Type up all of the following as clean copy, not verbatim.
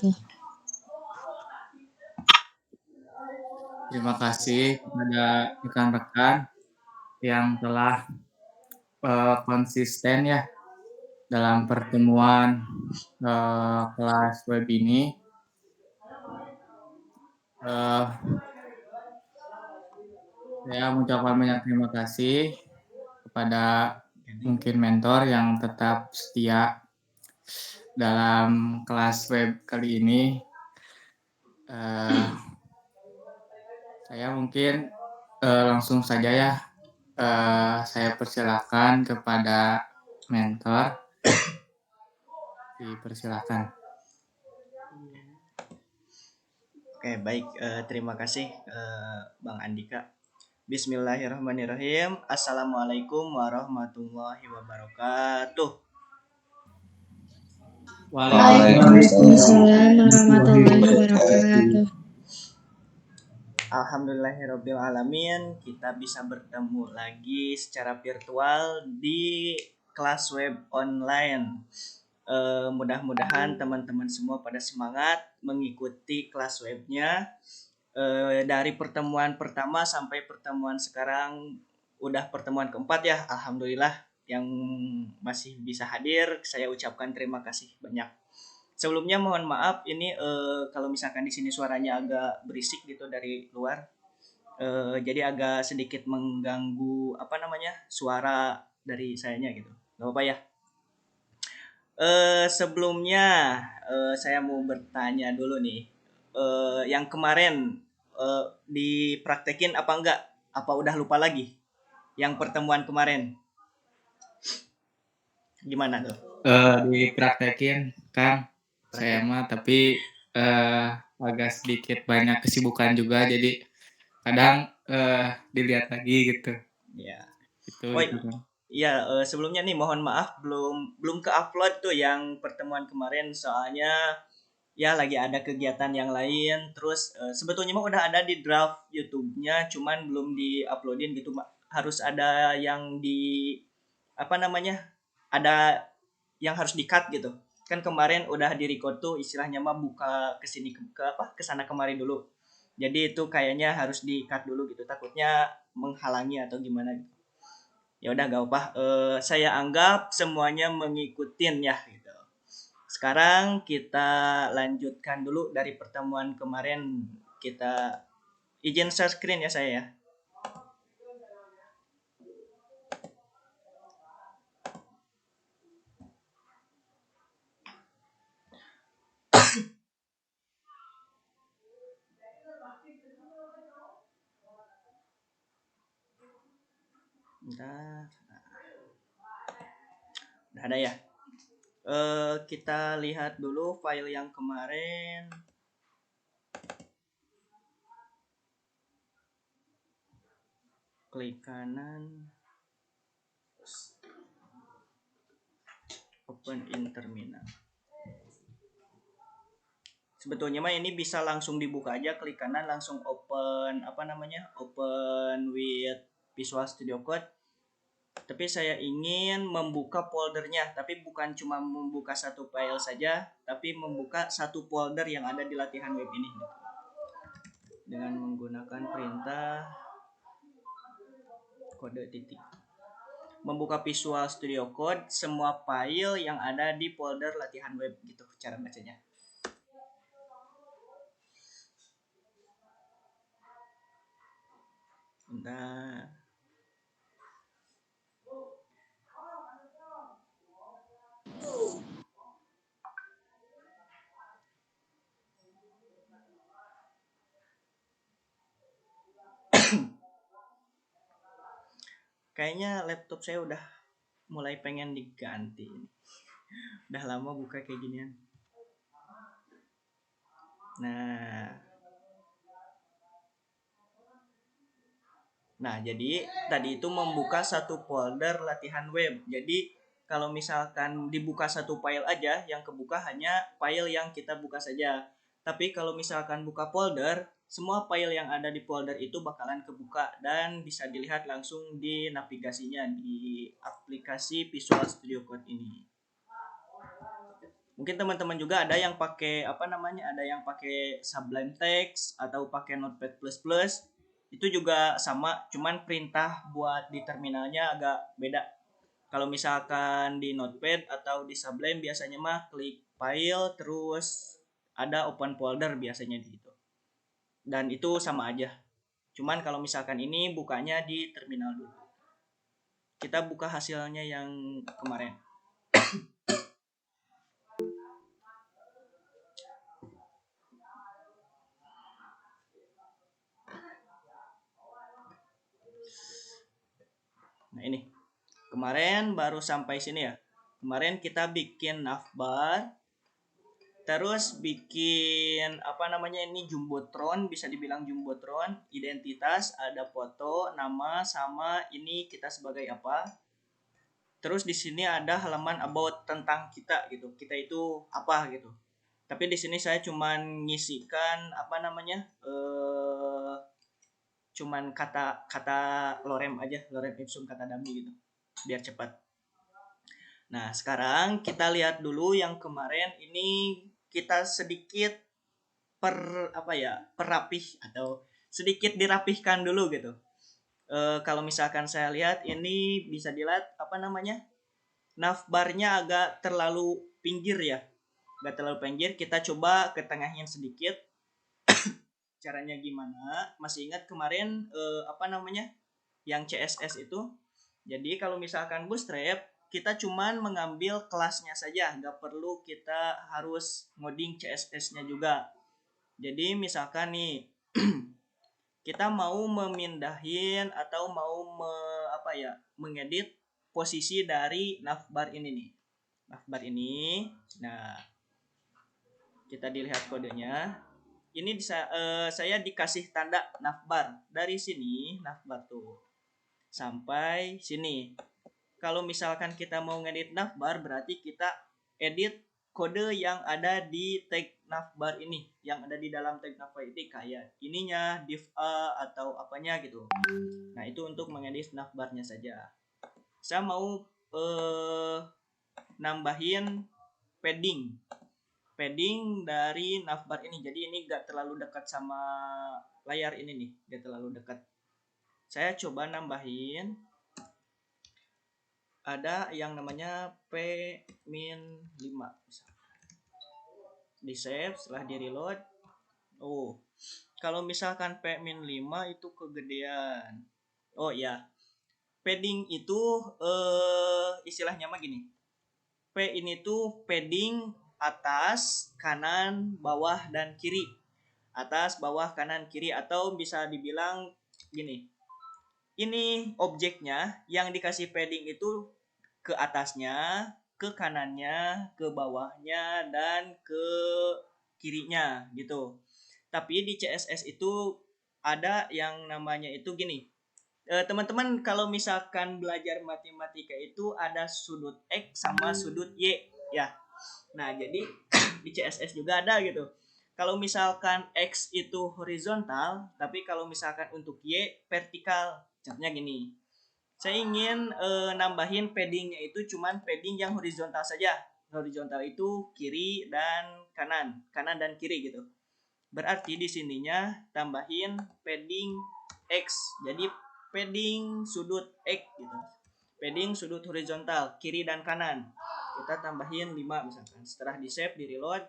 wabarakatuh. Terima kasih kepada rekan-rekan yang telah konsisten ya dalam pertemuan kelas web ini. Saya mengucapkan banyak terima kasih kepada mungkin mentor yang tetap setia dalam kelas web kali ini. Saya mungkin langsung saja ya. Saya persilakan kepada mentor. Dipersilakan. Oke, baik. Terima kasih Bang Andika. Bismillahirrahmanirrahim. Assalamualaikum warahmatullahi wabarakatuh. Waalaikumsalam warahmatullahi wabarakatuh. Alhamdulillahirrabbilalamin, kita bisa bertemu lagi secara virtual di kelas web online. Mudah-mudahan teman-teman semua pada semangat mengikuti kelas webnya. Dari pertemuan pertama sampai pertemuan sekarang udah pertemuan keempat ya. Alhamdulillah, yang masih bisa hadir saya ucapkan terima kasih banyak. Sebelumnya mohon maaf ini kalau misalkan di sini suaranya agak berisik gitu dari luar. Jadi agak sedikit mengganggu suara dari sayanya gitu. Gak apa-apa ya. Sebelumnya saya mau bertanya dulu nih. Yang kemarin dipraktekin apa enggak? Apa udah lupa lagi? Yang pertemuan kemarin gimana tuh? Dipraktekin Kang, saya mah tapi agak sedikit banyak kesibukan juga, jadi kadang dilihat lagi gitu. Ya. Itu. Iya, sebelumnya nih mohon maaf belum ke upload tuh yang pertemuan kemarin, soalnya ya lagi ada kegiatan yang lain. Terus sebetulnya mah udah ada di draft YouTube-nya, cuman belum di-uploadin gitu. Harus ada yang ada yang harus di-cut gitu. Kan kemarin udah di-record tuh, istilahnya mah buka ke sana kemari dulu. Jadi itu kayaknya harus di-cut dulu gitu, takutnya menghalangi atau gimana gitu. Ya udah gak apa, saya anggap semuanya mengikutin ya gitu. Sekarang kita lanjutkan dulu dari pertemuan kemarin. Kita izin share screen ya saya ya. Bentar. Udah ada ya. Kita lihat dulu file yang kemarin. Klik kanan. Open in terminal. Sebetulnya mah ini bisa langsung dibuka aja, klik kanan langsung open open with Visual Studio Code. Tapi saya ingin membuka foldernya, tapi bukan cuma membuka satu file saja, tapi membuka satu folder yang ada di latihan web ini dengan menggunakan perintah kode titik. Membuka Visual Studio Code semua file yang ada di folder latihan web gitu cara bacanya. Bentar. Kayaknya laptop saya udah mulai pengen diganti. Udah lama buka kayak ginian. Nah, jadi tadi itu membuka satu folder latihan web. Jadi kalau misalkan dibuka satu file aja, yang kebuka hanya file yang kita buka saja. Tapi kalau misalkan buka folder, semua file yang ada di folder itu bakalan kebuka dan bisa dilihat langsung di navigasinya di aplikasi Visual Studio Code ini. Mungkin teman-teman juga ada yang pakai ada yang pakai Sublime Text atau pakai Notepad++. Itu juga sama, cuman perintah buat di terminalnya agak beda. Kalau misalkan di Notepad atau di Sublime biasanya mah klik file terus ada open folder biasanya di itu. Dan itu sama aja. Cuman kalau misalkan ini bukanya di terminal dulu. Kita buka hasilnya yang kemarin. Nah ini. Kemarin baru sampai sini ya. Kemarin kita bikin navbar. Terus bikin ini jumbotron, bisa dibilang jumbotron, identitas, ada foto, nama, sama ini kita sebagai apa. Terus di sini ada halaman about tentang kita gitu. Kita itu apa gitu. Tapi di sini saya cuman ngisikan cuman kata lorem aja, lorem ipsum kata dummy gitu. Biar cepat. Nah, sekarang kita lihat dulu yang kemarin ini kita sedikit perapih atau sedikit dirapihkan dulu gitu. Kalau misalkan saya lihat ini bisa dilihat navbarnya agak terlalu pinggir ya. Agak terlalu pinggir, kita coba ketengahin sedikit. Caranya gimana? Masih ingat kemarin yang CSS itu? Jadi kalau misalkan Bootstrap kita cuman mengambil kelasnya saja, nggak perlu kita harus ngoding CSS-nya juga. Jadi misalkan nih kita mau memindahin atau mau mengedit posisi dari navbar ini nih. Navbar ini. Nah, kita dilihat kodenya. Ini saya dikasih tanda navbar. Dari sini navbar tuh sampai sini. Kalau misalkan kita mau ngedit navbar berarti kita edit kode yang ada di tag navbar ini, yang ada di dalam tag navbar ini kayak ininya div a atau apanya gitu. Nah, itu untuk mengedit navbarnya saja. Saya mau nambahin padding dari navbar ini. Jadi ini gak terlalu dekat sama layar ini nih, gak terlalu dekat. Saya coba nambahin ada yang namanya p-5 di save, setelah di reload. Kalau misalkan p-5 itu kegedean. Ya, padding itu istilahnya mah gini. P ini tuh padding atas, kanan, bawah, dan kiri. Atas, bawah, kanan, kiri, atau bisa dibilang gini. Ini objeknya yang dikasih padding itu ke atasnya, ke kanannya, ke bawahnya, dan ke kirinya gitu. Tapi di CSS itu ada yang namanya itu gini. Teman-teman kalau misalkan belajar matematika itu ada sudut X sama sudut Y ya. Nah, jadi di CSS juga ada gitu. Kalau misalkan X itu horizontal, tapi kalau misalkan untuk Y vertikal. Contohnya gini. Saya ingin nambahin paddingnya itu cuman padding yang horizontal saja. Horizontal itu kiri dan kanan dan kiri gitu. Berarti di sininya tambahin padding X. Jadi padding sudut X gitu. Padding sudut horizontal kiri dan kanan. Kita tambahin 5 misalkan. Setelah di save, di reload.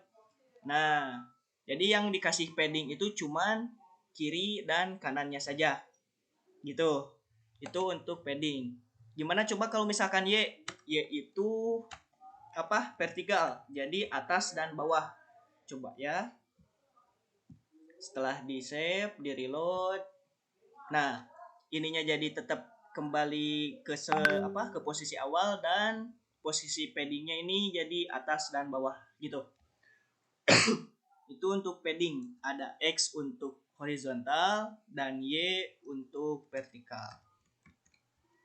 Nah, jadi yang dikasih padding itu cuman kiri dan kanannya saja. Gitu. Itu untuk padding. Gimana coba kalau misalkan Y? Y itu vertikal. Jadi atas dan bawah. Coba ya. Setelah di save, di reload. Nah, ininya jadi tetap kembali ke posisi awal dan posisi paddingnya ini jadi atas dan bawah gitu. Itu untuk padding. Ada X untuk horizontal dan Y untuk vertikal.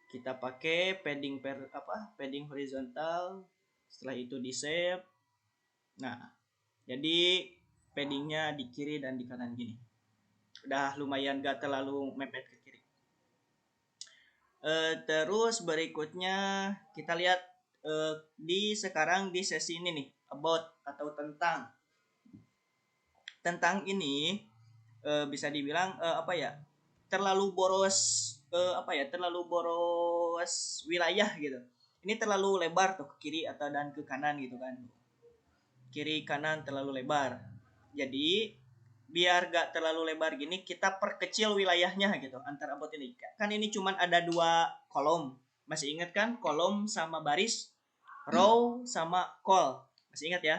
Kita pakai padding horizontal. Setelah itu di save. Nah, jadi paddingnya di kiri dan di kanan gini. Udah lumayan gak terlalu mepet ke kiri. Terus berikutnya kita lihat sekarang di sesi ini nih. about atau tentang. Tentang ini bisa dibilang apa ya? Terlalu boros terlalu boros wilayah gitu. Ini terlalu lebar tuh ke kiri atau dan ke kanan gitu kan. Kiri kanan terlalu lebar. Jadi biar gak terlalu lebar gini kita perkecil wilayahnya gitu antar about ini. Kan ini cuman ada 2 kolom. Masih ingat kan kolom sama baris, row sama col. Masih ingat ya?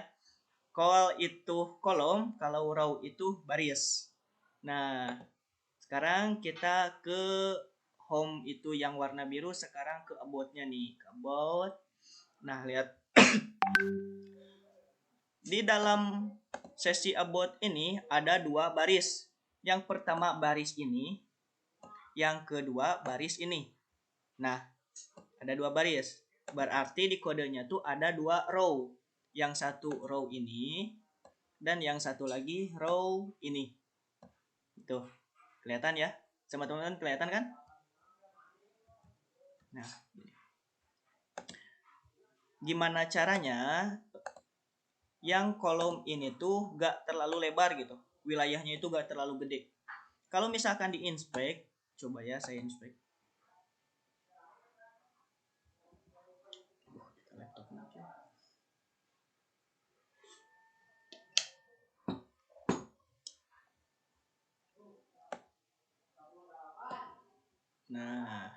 Col itu kolom, kalau row itu baris. Nah, sekarang kita ke home itu yang warna biru, sekarang ke about-nya nih. Ke about. Nah, lihat di dalam sesi about ini ada 2 baris. Yang pertama baris ini, yang kedua baris ini. Nah, ada 2 baris. Berarti di kodenya tuh ada 2 row. Yang satu row ini dan yang satu lagi row ini. Tuh, kelihatan ya? Sama teman-teman kelihatan kan? Nah, gimana caranya yang kolom ini tuh gak terlalu lebar gitu, wilayahnya itu gak terlalu gede. Kalau misalkan di inspect, coba ya saya inspect. Nah,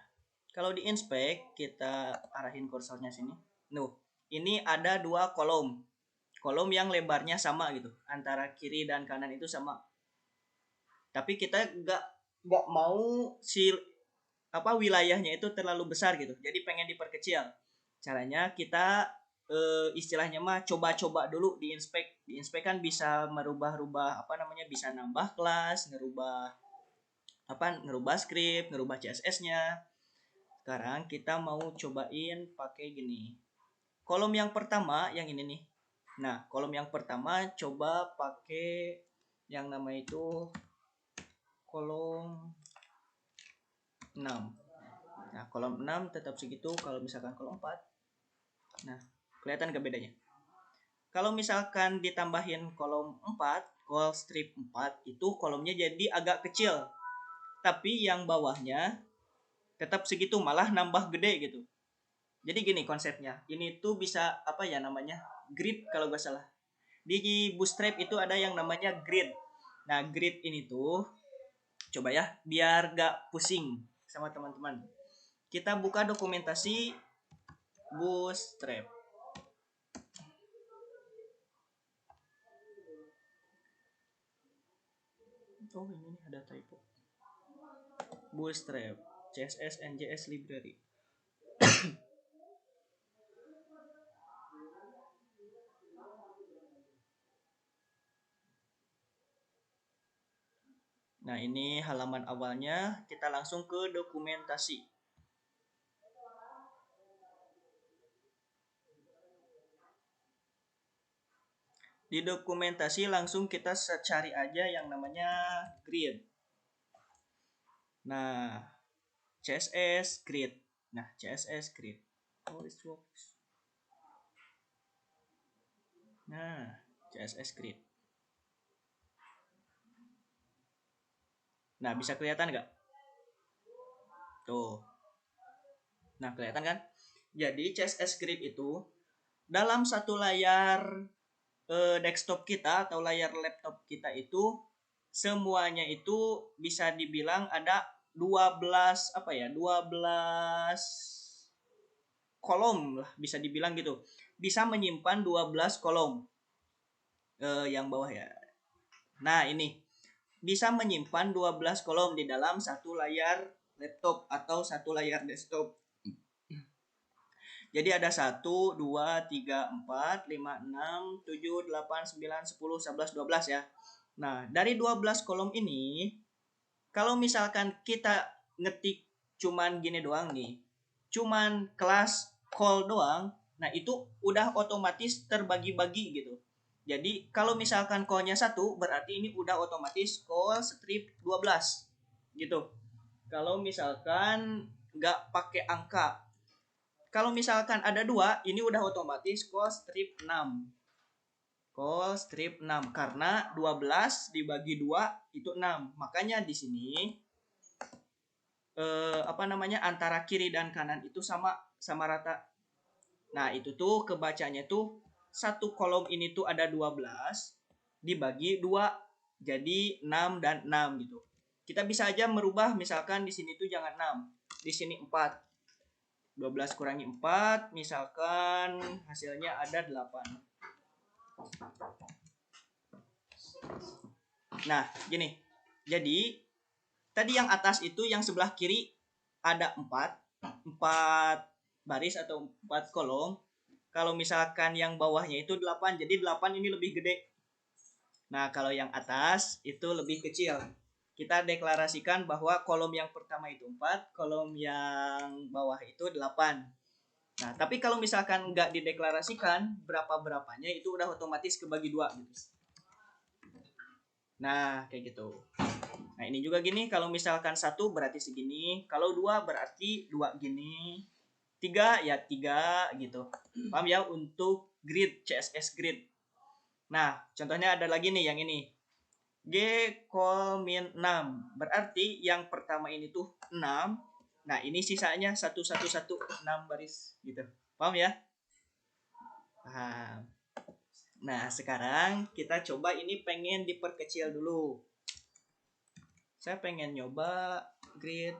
kalau di inspect kita arahin kursornya sini. Ini ada 2 kolom. Kolom yang lebarnya sama gitu, antara kiri dan kanan itu sama. Tapi kita nggak mau si wilayahnya itu terlalu besar gitu. Jadi pengen diperkecil. Caranya kita istilahnya mah coba-coba dulu di inspect. Di inspect kan bisa merubah-rubah bisa nambah kelas, ngerubah script, ngerubah CSS-nya. Sekarang kita mau cobain pakai gini. Kolom yang pertama yang ini nih. Nah, kolom yang pertama coba pakai yang nama itu kolom 6. Nah, kolom 6 tetap segitu. Kalau misalkan kolom 4. Nah, kelihatan gak bedanya? Kalau misalkan ditambahin kolom 4, call strip 4, itu kolomnya jadi agak kecil. Tapi yang bawahnya tetap segitu, malah nambah gede gitu. Jadi gini konsepnya. Ini tuh bisa grid kalau gak salah. Di Bootstrap itu ada yang namanya grid. Nah, grid ini tuh coba ya biar gak pusing sama teman-teman. Kita buka dokumentasi Bootstrap. Oh, ini ada typo. Bootstrap CSS NJS library. Nah, ini halaman awalnya. Kita langsung ke dokumentasi. Di dokumentasi langsung kita cari aja yang namanya grid. Nah, CSS grid. Nah, CSS grid. Oh, it works. Nah, CSS grid. Nah, bisa kelihatan nggak? Tuh. Nah, kelihatan kan? Jadi CSS grid itu dalam satu layar desktop kita atau layar laptop kita itu semuanya itu bisa dibilang ada 12 kolom lah, bisa dibilang gitu. Bisa menyimpan 12 kolom. Yang bawah ya. Nah, ini bisa menyimpan 12 kolom di dalam satu layar laptop atau satu layar desktop. Jadi ada 1, 2, 3, 4, 5, 6, 7, 8, 9, 10, 11, 12 ya. Nah, dari 12 kolom ini, kalau misalkan kita ngetik cuman gini doang nih, cuman kelas call doang, nah itu udah otomatis terbagi-bagi gitu. Jadi kalau misalkan call-nya 1, berarti ini udah otomatis call strip 12 gitu. Kalau misalkan nggak pakai angka. Kalau misalkan ada 2, ini udah otomatis call strip 6. call strip 6 karena 12 dibagi 2 itu 6. Makanya di sini antara kiri dan kanan itu sama rata. Nah, itu tuh kebacanya tuh satu kolom ini tuh ada 12 dibagi 2 jadi 6 dan 6 gitu. Kita bisa aja merubah, misalkan di sini tuh jangan 6, di sini 4. 12 kurangi 4 misalkan hasilnya ada 8. Nah, gini. Jadi tadi yang atas itu yang sebelah kiri ada 4 baris atau 4 kolom. Kalau misalkan yang bawahnya itu 8, jadi 8 ini lebih gede. Nah, kalau yang atas itu lebih kecil. Kita deklarasikan bahwa kolom yang pertama itu 4, kolom yang bawah itu 8. Nah, tapi kalau misalkan nggak dideklarasikan berapa-berapanya itu udah otomatis kebagi 2 gitu. Nah, kayak gitu. Nah, ini juga gini, kalau misalkan 1 berarti segini, kalau 2 berarti 2 gini, 3 ya 3 gitu. Paham ya untuk grid, CSS grid. Nah, contohnya ada lagi nih yang ini. G col min 6. Berarti yang pertama ini tuh 6. Nah, ini sisanya 1 1 1 6 baris gitu. Paham ya? Paham. Nah, sekarang kita coba ini pengen diperkecil dulu. Saya pengen nyoba grid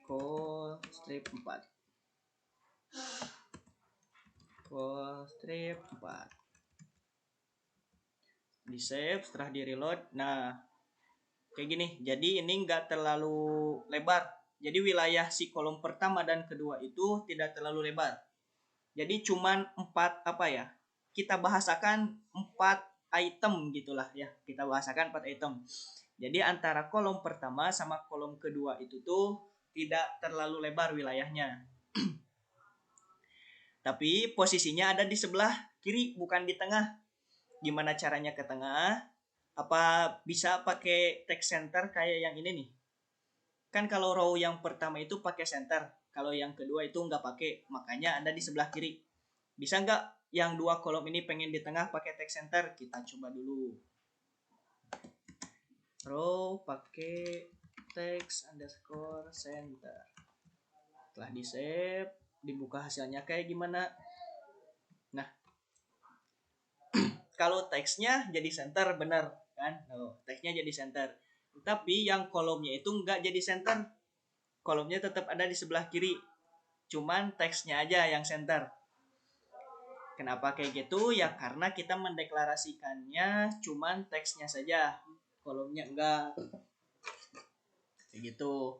col strip 4. Col strip 4. Di save, setelah di reload. Nah, kayak gini. Jadi ini nggak terlalu lebar. Jadi wilayah si kolom pertama dan kedua itu tidak terlalu lebar. Jadi cuman 4 kita bahasakan 4 item gitulah ya. Kita bahasakan 4 item. Jadi antara kolom pertama sama kolom kedua itu tuh tidak terlalu lebar wilayahnya. Tapi posisinya ada di sebelah kiri, bukan di tengah. Gimana caranya ke tengah? Apa bisa pakai text center kayak yang ini nih? Kan kalau row yang pertama itu pakai center, kalau yang kedua itu nggak pakai, makanya ada di sebelah kiri. Bisa nggak yang 2 kolom ini pengen di tengah pakai text center? Kita coba dulu. Row pakai text underscore center. Setelah di save, dibuka hasilnya kayak gimana. Nah, kalau teksnya jadi center bener kan? Teksnya jadi center. Tapi yang kolomnya itu nggak jadi center. Kolomnya tetap ada di sebelah kiri. Cuman teksnya aja yang center. Kenapa kayak gitu? Ya karena kita mendeklarasikannya cuman teksnya saja. Kolomnya enggak. Kayak gitu.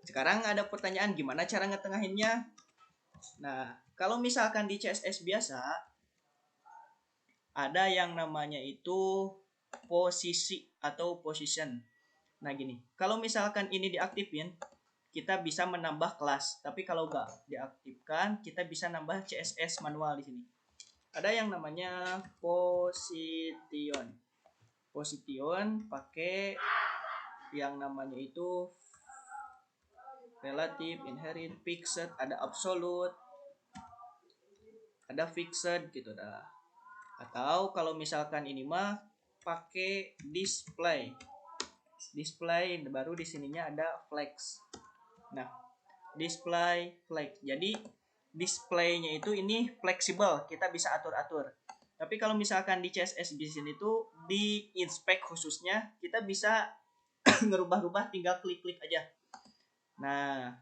Sekarang ada pertanyaan gimana cara ngetengahinnya? Nah, kalau misalkan di CSS biasa ada yang namanya itu posisi atau position. Nah gini, kalau misalkan ini diaktifin, kita bisa menambah kelas. Tapi kalau nggak diaktifkan, kita bisa nambah CSS manual di sini. Ada yang namanya position. Position pakai yang namanya itu relative, inherit, fixed, ada absolute, ada fixed gitu dah. Atau kalau misalkan ini mah pakai display. Display baru di sininya ada flex. Nah, display flex. Jadi displaynya itu ini fleksibel, kita bisa atur-atur. Tapi kalau misalkan di CSS di sini tuh di inspect khususnya kita bisa ngerubah-rubah, tinggal klik-klik aja. Nah,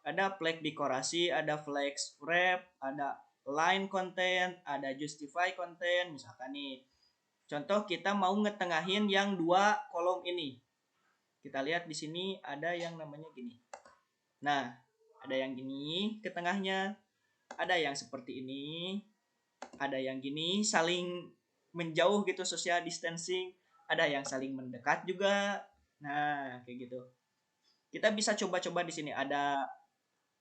ada flag dekorasi, ada flex wrap, ada line content, ada justify content. Misalkan nih, contoh kita mau ngetengahin yang 2 kolom ini. Kita lihat di sini ada yang namanya gini. Nah, ada yang gini ke tengahnya, ada yang seperti ini, ada yang gini saling menjauh gitu, social distancing, ada yang saling mendekat juga. Nah, kayak gitu. Kita bisa coba-coba di sini ada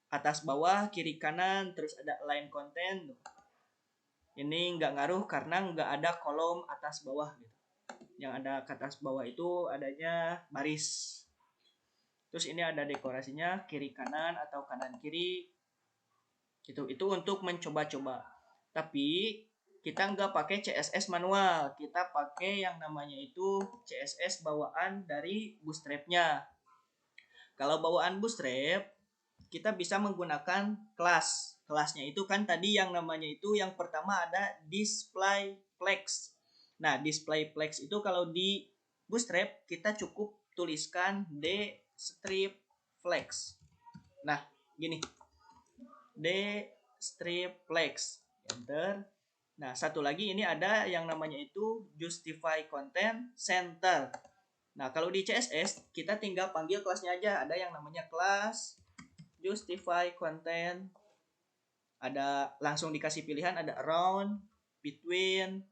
atas bawah, kiri kanan, terus ada line content. Ini nggak ngaruh karena nggak ada kolom atas bawah gitu. Yang ada ke atas bawah itu adanya baris. Terus ini ada dekorasinya kiri kanan atau kanan kiri. Itu untuk mencoba-coba. Tapi kita nggak pakai CSS manual, kita pakai yang namanya itu CSS bawaan dari Bootstrap-nya. Kalau bawaan Bootstrap, kita bisa menggunakan kelas. Kelasnya itu kan tadi yang namanya itu yang pertama ada display flex. Nah, display flex itu kalau di Bootstrap kita cukup tuliskan d strip flex. Nah, gini. D strip flex. Enter. Nah, satu lagi ini ada yang namanya itu justify content center. Nah, kalau di CSS kita tinggal panggil kelasnya aja. Ada yang namanya kelas justify content. Ada langsung dikasih pilihan, ada around, between,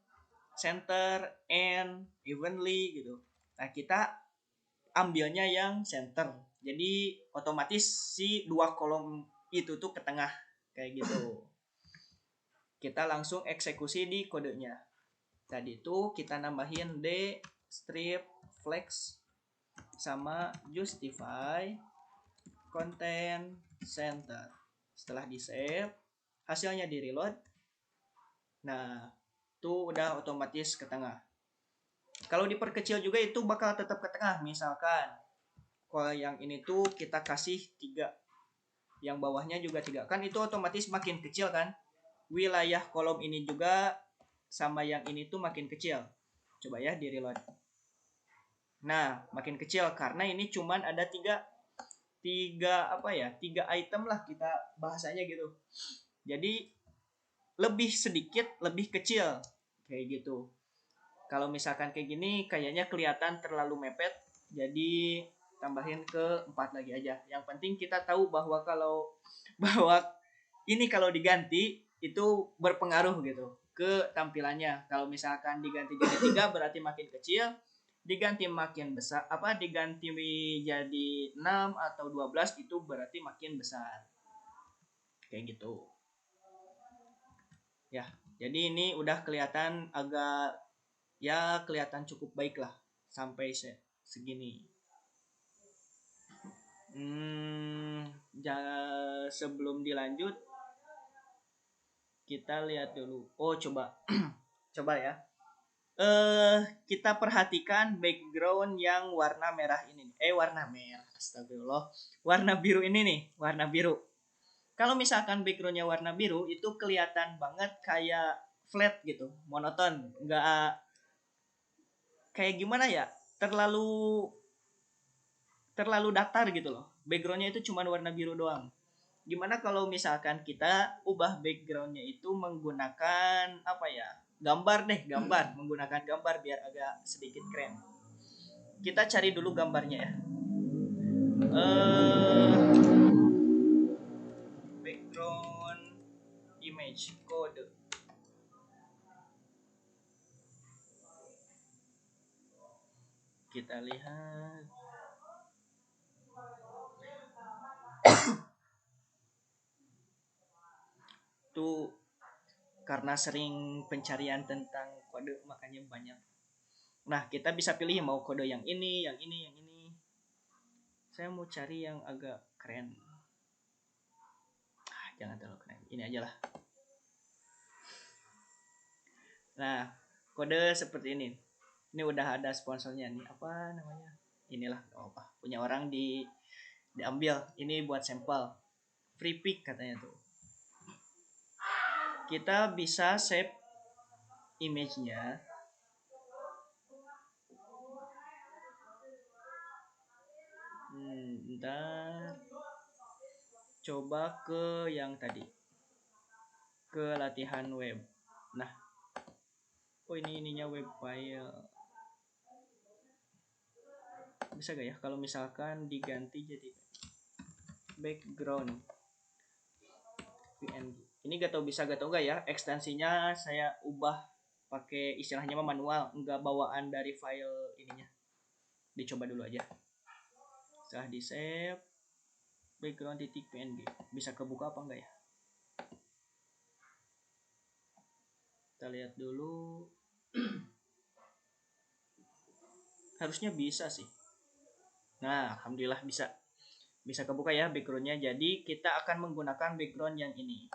center, and, evenly gitu. Nah, kita ambilnya yang center. Jadi otomatis si dua kolom itu tuh ke tengah kayak gitu. Kita langsung eksekusi di kodenya. Tadi itu kita nambahin d strip flex sama justify content center. Setelah di save, hasilnya di reload. Nah, itu udah otomatis ke tengah. Kalau diperkecil juga itu bakal tetap ke tengah. Misalkan kalau yang ini tuh kita kasih 3, yang bawahnya juga 3, kan itu otomatis makin kecil kan. Wilayah kolom ini juga sama yang ini tuh makin kecil. Coba ya di reload. Nah, makin kecil karena ini cuman ada 3 item lah kita bahasanya gitu. Jadi lebih sedikit, lebih kecil kayak gitu. Kalau misalkan kayak gini kayaknya kelihatan terlalu mepet, jadi tambahin ke 4 lagi aja. Yang penting kita tahu bahwa ini kalau diganti itu berpengaruh gitu ke tampilannya. Kalau misalkan diganti jadi 3 berarti makin kecil, diganti makin besar, diganti jadi 6 atau 12 itu berarti makin besar. Kayak gitu. Ya, jadi ini udah kelihatan agak kelihatan cukup baik lah sampai segini. Sebelum dilanjut kita lihat dulu. Oh, coba coba ya. Kita perhatikan background yang warna merah ini. Warna merah. Astagfirullah. Warna biru ini nih, warna biru. Kalau misalkan backgroundnya warna biru itu kelihatan banget kayak flat gitu, monoton, nggak kayak gimana ya, terlalu datar gitu loh. Backgroundnya itu cuma warna biru doang. Gimana kalau misalkan kita ubah backgroundnya itu menggunakan gambar menggunakan gambar biar agak sedikit keren. Kita cari dulu gambarnya ya. Background image code. Kita lihat. Tuh karena sering pencarian tentang kode makanya banyak. Nah, kita bisa pilih mau kode yang ini, yang ini, yang ini. Saya mau cari yang agak keren. Jangan terlalu keren. Ini aja lah. Nah, kode seperti ini. Ini udah ada sponsornya nih. Apa namanya? Inilah punya orang diambil. Ini buat sampel. Free pick katanya tuh. Kita bisa save image-nya. Bentar. Coba ke yang tadi. Ke latihan web. Nah. Ininya web file. Bisa gak ya kalau misalkan diganti jadi background PNG. Ini gak tau bisa gak tau enggak ya. Ekstensinya saya ubah pakai istilahnya manual, enggak bawaan dari file ininya. Dicoba dulu aja. Setelah di save background .png bisa kebuka apa enggak ya? Kita lihat dulu. Harusnya bisa sih. Nah, alhamdulillah bisa kebuka ya backgroundnya. Jadi kita akan menggunakan background yang ini.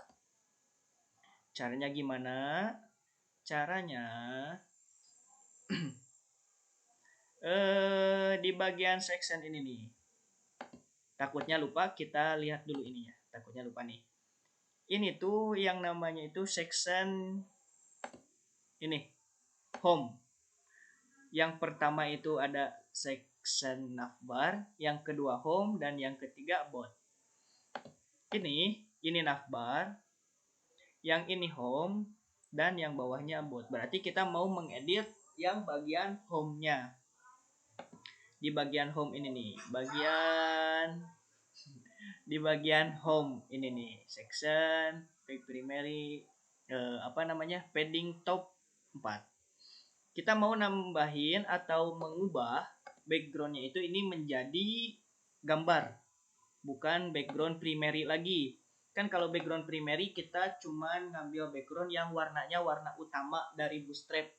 Caranya gimana? Caranya di bagian section ini nih. Takutnya lupa, kita lihat dulu ininya. Takutnya lupa nih. Ini tuh yang namanya itu section ini, home. Yang pertama itu ada section navbar, yang kedua home, dan yang ketiga about. Ini navbar, yang ini home, dan yang bawahnya about. Berarti kita mau mengedit yang bagian home-nya. Di bagian home ini nih, di bagian home ini nih, section, page primary, padding top 4. Kita mau nambahin atau mengubah backgroundnya itu ini menjadi gambar, bukan background primary lagi. Kan kalau background primary kita cuman ngambil background yang warnanya warna utama dari Bootstrap.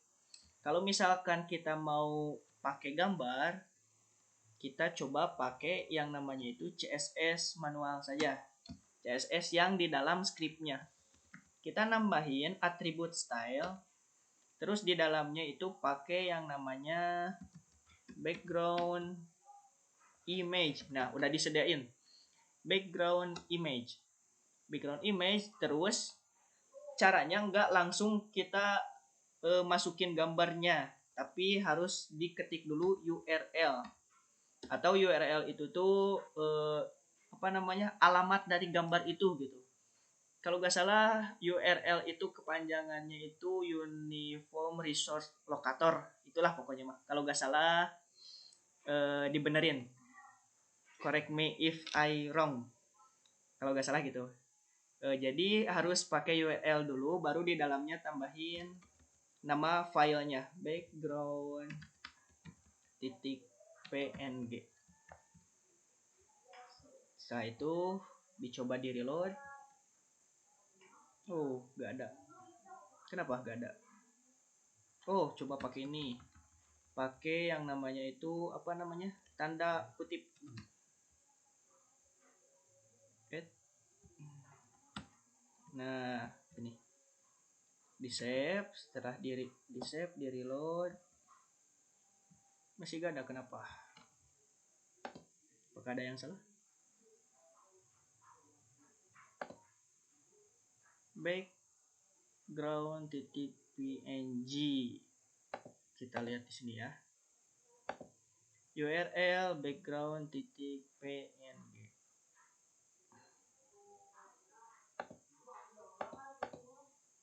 Kalau misalkan kita mau pakai gambar, kita coba pakai yang namanya itu CSS manual saja. CSS yang di dalam scriptnya. Kita nambahin atribut style. Terus di dalamnya itu pakai yang namanya background image. Nah, udah disediain. Background image. Background image, terus caranya nggak langsung kita masukin gambarnya. Tapi harus diketik dulu URL. Atau URL itu tuh alamat dari gambar itu gitu. Kalau nggak salah URL itu kepanjangannya itu Uniform Resource Locator, itulah pokoknya mah. Kalau nggak salah dibenerin, correct me if I wrong. Kalau nggak salah gitu. Jadi harus pakai URL dulu, baru di dalamnya tambahin nama filenya background.png. Setelah itu dicoba di reload. Oh, nggak ada. Kenapa nggak ada? Oh, coba pakai ini. Pakai yang namanya itu tanda kutip. Nah, ini. Di save, setelah di save, di reload. Masih nggak ada, kenapa? Apakah ada yang salah? Background.png. Kita lihat di sini ya. URL background.png.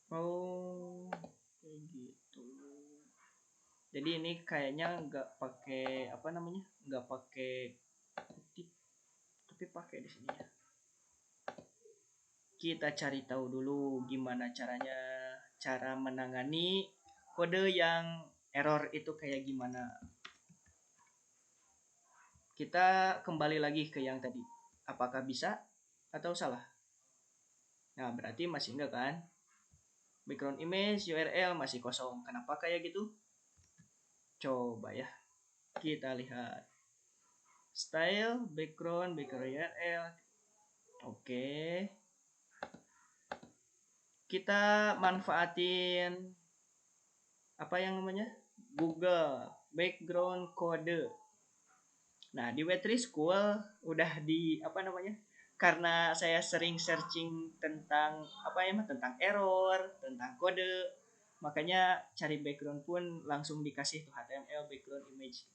Oh, kayak gitu. Jadi ini kayaknya nggak pakai nggak pakai kutip, tapi pakai di sini ya. Kita cari tahu dulu gimana cara menangani kode yang error itu kayak gimana. Kita kembali lagi ke yang tadi. Apakah bisa atau salah? Nah, berarti masih enggak kan? Background image URL masih kosong. Kenapa kayak gitu? Coba ya. Kita lihat. Style background URL. Oke. Kita manfaatin Google background code. Nah, di Web3 School udah karena saya sering searching tentang tentang error, tentang kode, makanya cari background pun langsung dikasih tuh HTML background image.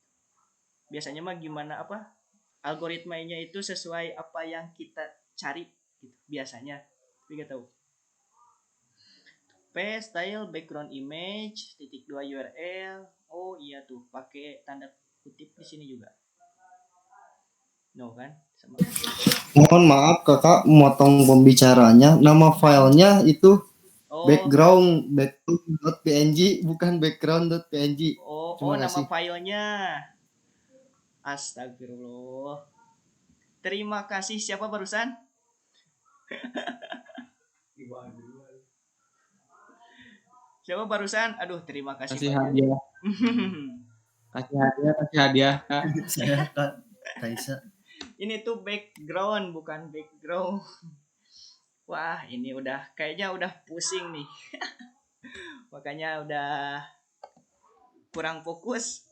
Biasanya mah gimana algoritmanya itu sesuai apa yang kita cari gitu biasanya. Tapi gak tahu. Style background image .2 URL. Oh iya tuh, pakai tanda kutip di sini juga. No kan? Sama. Mohon maaf kakak motong pembicaranya. Nama filenya itu background.png bukan background.png. Oh, nama filenya. Astagfirullah. Terima kasih, siapa barusan? Siapa barusan? Aduh, terima kasih. Kasih hadiah. Kasih hadiah, Kak. Saya Kak Raisa. Ini tuh background bukan background. Wah, ini kayaknya udah pusing nih. Makanya udah kurang fokus.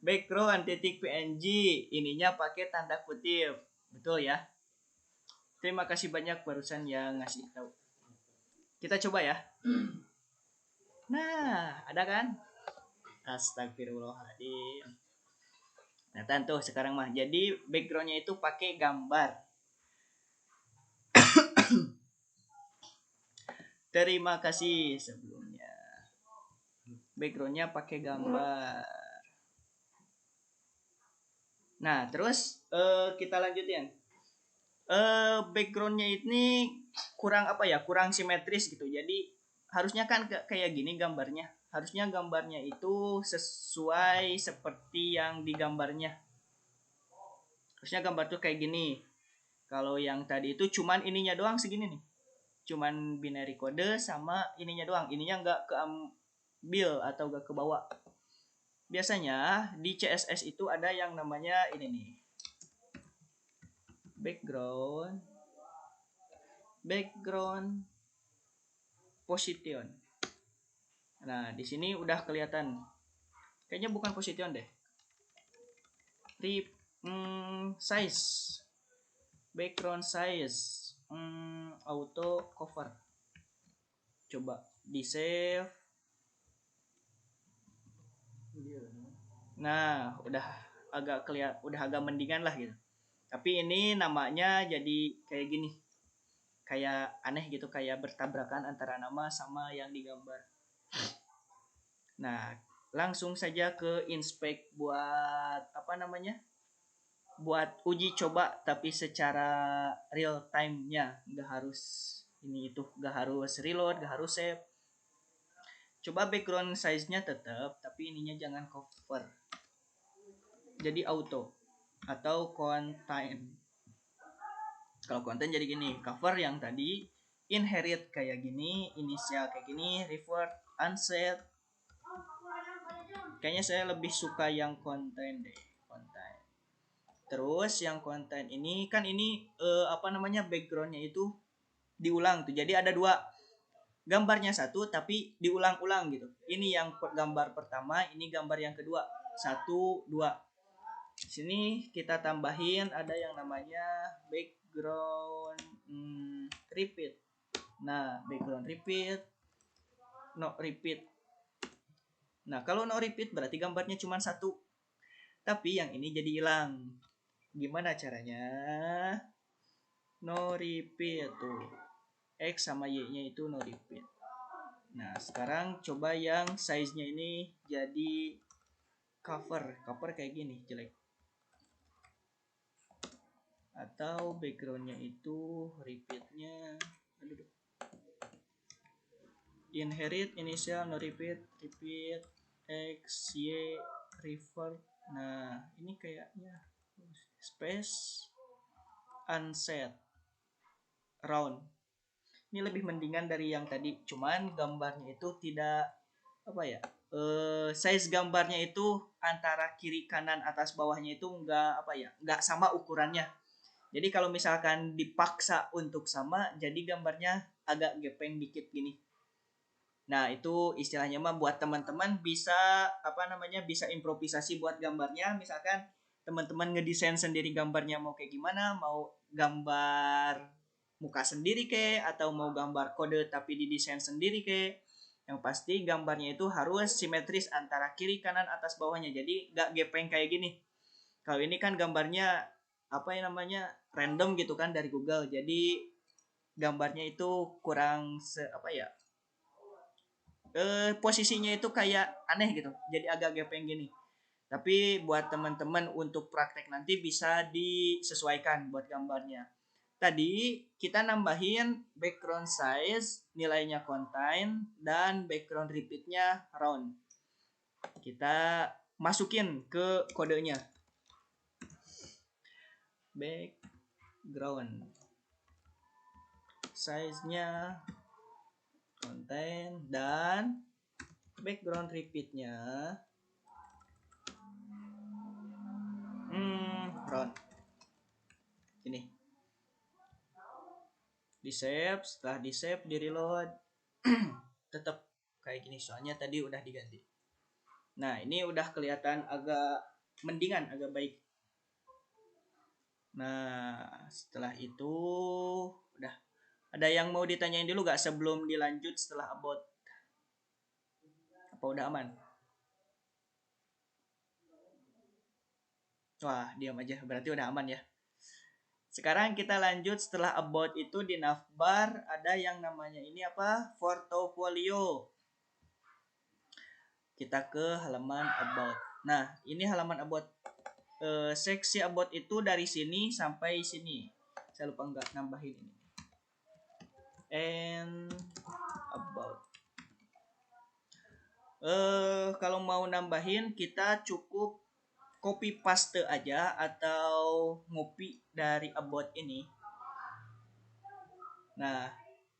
Background titik PNG ininya pakai tanda kutip. Betul ya? Terima kasih banyak barusan yang ngasih tahu. Kita coba ya. Nah, ada kan? Astagfirullahaladzim. Nah, tentu sekarang mah. Jadi backgroundnya itu pakai gambar. Terima kasih sebelumnya. Backgroundnya pakai gambar. Nah, terus kita lanjutin. Backgroundnya ini kurang apa ya? Kurang simetris gitu. Jadi harusnya kan kayak gini gambarnya. Harusnya gambarnya itu sesuai seperti yang digambarnya. Harusnya gambar tuh kayak gini. Kalau yang tadi itu cuman ininya doang segini nih. Cuman binary kode sama ininya doang. Ininya nggak keambil atau nggak kebawa. Biasanya di CSS itu ada yang namanya ini nih. Background position. Nah, di sini udah kelihatan. Kayaknya bukan position deh. Size. Background size. Auto cover. Coba di save. Nah, udah agak mendingan lah gitu. Tapi ini namanya jadi kayak gini. Kayak aneh gitu, kayak bertabrakan antara nama sama yang digambar. Nah, langsung saja ke inspect buat apa namanya? Buat uji coba tapi secara real time-nya, nggak harus ini itu, nggak harus reload, nggak harus save. Coba background size-nya tetap, tapi ininya jangan cover. Jadi auto atau contain. Kalau konten jadi gini, cover yang tadi, inherit kayak gini, inisial kayak gini, revert, unset. Kayaknya saya lebih suka yang konten deh, konten. Terus yang konten ini kan ini backgroundnya itu diulang tuh. Jadi ada dua, gambarnya satu tapi diulang-ulang gitu. Ini yang gambar pertama, ini gambar yang kedua. 1, 2. Sini kita tambahin ada yang namanya background repeat. Nah, background repeat, no repeat. Nah, kalau no repeat berarti gambarnya cuma satu. Tapi yang ini jadi hilang. Gimana caranya? No repeat tuh. X sama Y-nya itu no repeat. Nah, sekarang coba yang size-nya ini jadi cover. Cover kayak gini, jelek. Atau backgroundnya itu repeatnya inherit, initial, no repeat, repeat, x, y, revert. Nah, ini kayaknya space, unset, round. Ini lebih mendingan dari yang tadi. Cuman gambarnya itu tidak size gambarnya itu antara kiri kanan atas bawahnya itu nggak sama ukurannya. Jadi kalau misalkan dipaksa untuk sama, jadi gambarnya agak gepeng dikit gini. Nah, itu istilahnya mah buat teman-teman bisa bisa improvisasi buat gambarnya. Misalkan teman-teman ngedesain sendiri gambarnya mau kayak gimana, mau gambar muka sendiri atau mau gambar kode tapi didesain sendiri Yang pasti gambarnya itu harus simetris antara kiri, kanan, atas, bawahnya. Jadi nggak gepeng kayak gini. Kalau ini kan gambarnya random gitu kan dari Google. Jadi gambarnya itu kurang posisinya itu kayak aneh gitu. Jadi agak gepeng gini. Tapi buat teman-teman untuk praktek nanti bisa disesuaikan buat gambarnya. Tadi kita nambahin background size, nilainya contain, dan background repeatnya round. Kita masukin ke kodenya. Background size-nya contain dan background repeatnya round. Ini di save, setelah di save di reload. tetap kayak gini soalnya tadi udah diganti. Nah, ini udah kelihatan agak mendingan, agak baik. Nah, setelah itu udah. Ada yang mau ditanyain dulu gak sebelum dilanjut setelah about? Apa udah aman? Wah, diam aja. Berarti udah aman ya. Sekarang kita lanjut setelah about itu di navbar ada yang namanya ini apa? Portofolio. Kita ke halaman about. Nah, ini halaman about. Seksi about itu dari sini sampai sini. Saya lupa nggak nambahin ini. And about. Kalau mau nambahin kita cukup copy paste aja atau ngopi dari about ini. Nah,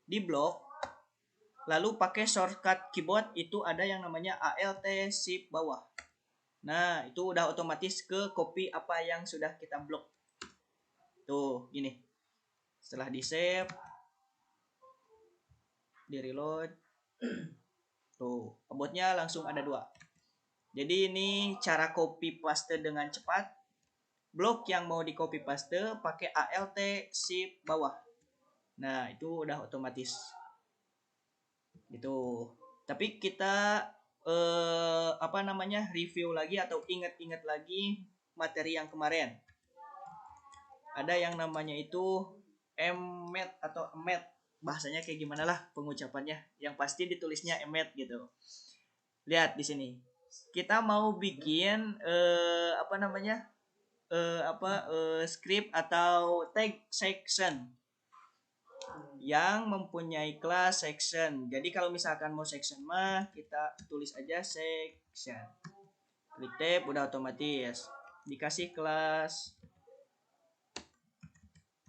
di blok lalu pakai shortcut keyboard itu ada yang namanya Alt Shift bawah. Nah, itu udah otomatis ke copy apa yang sudah kita blok. Tuh, gini. Setelah di save, di reload, tuh aboutnya langsung ada 2. Jadi ini cara copy paste dengan cepat. Blok yang mau di copy paste pakai Alt Shift bawah. Nah, itu udah otomatis. Gitu. Tapi kita review lagi atau ingat-ingat lagi materi yang kemarin. Ada yang namanya itu emet atau emet, bahasanya kayak gimana lah pengucapannya, yang pasti ditulisnya emet gitu. Lihat di sini kita mau bikin script atau tag section yang mempunyai kelas section. Jadi kalau misalkan mau section mah kita tulis aja section, klik tab, udah otomatis dikasih kelas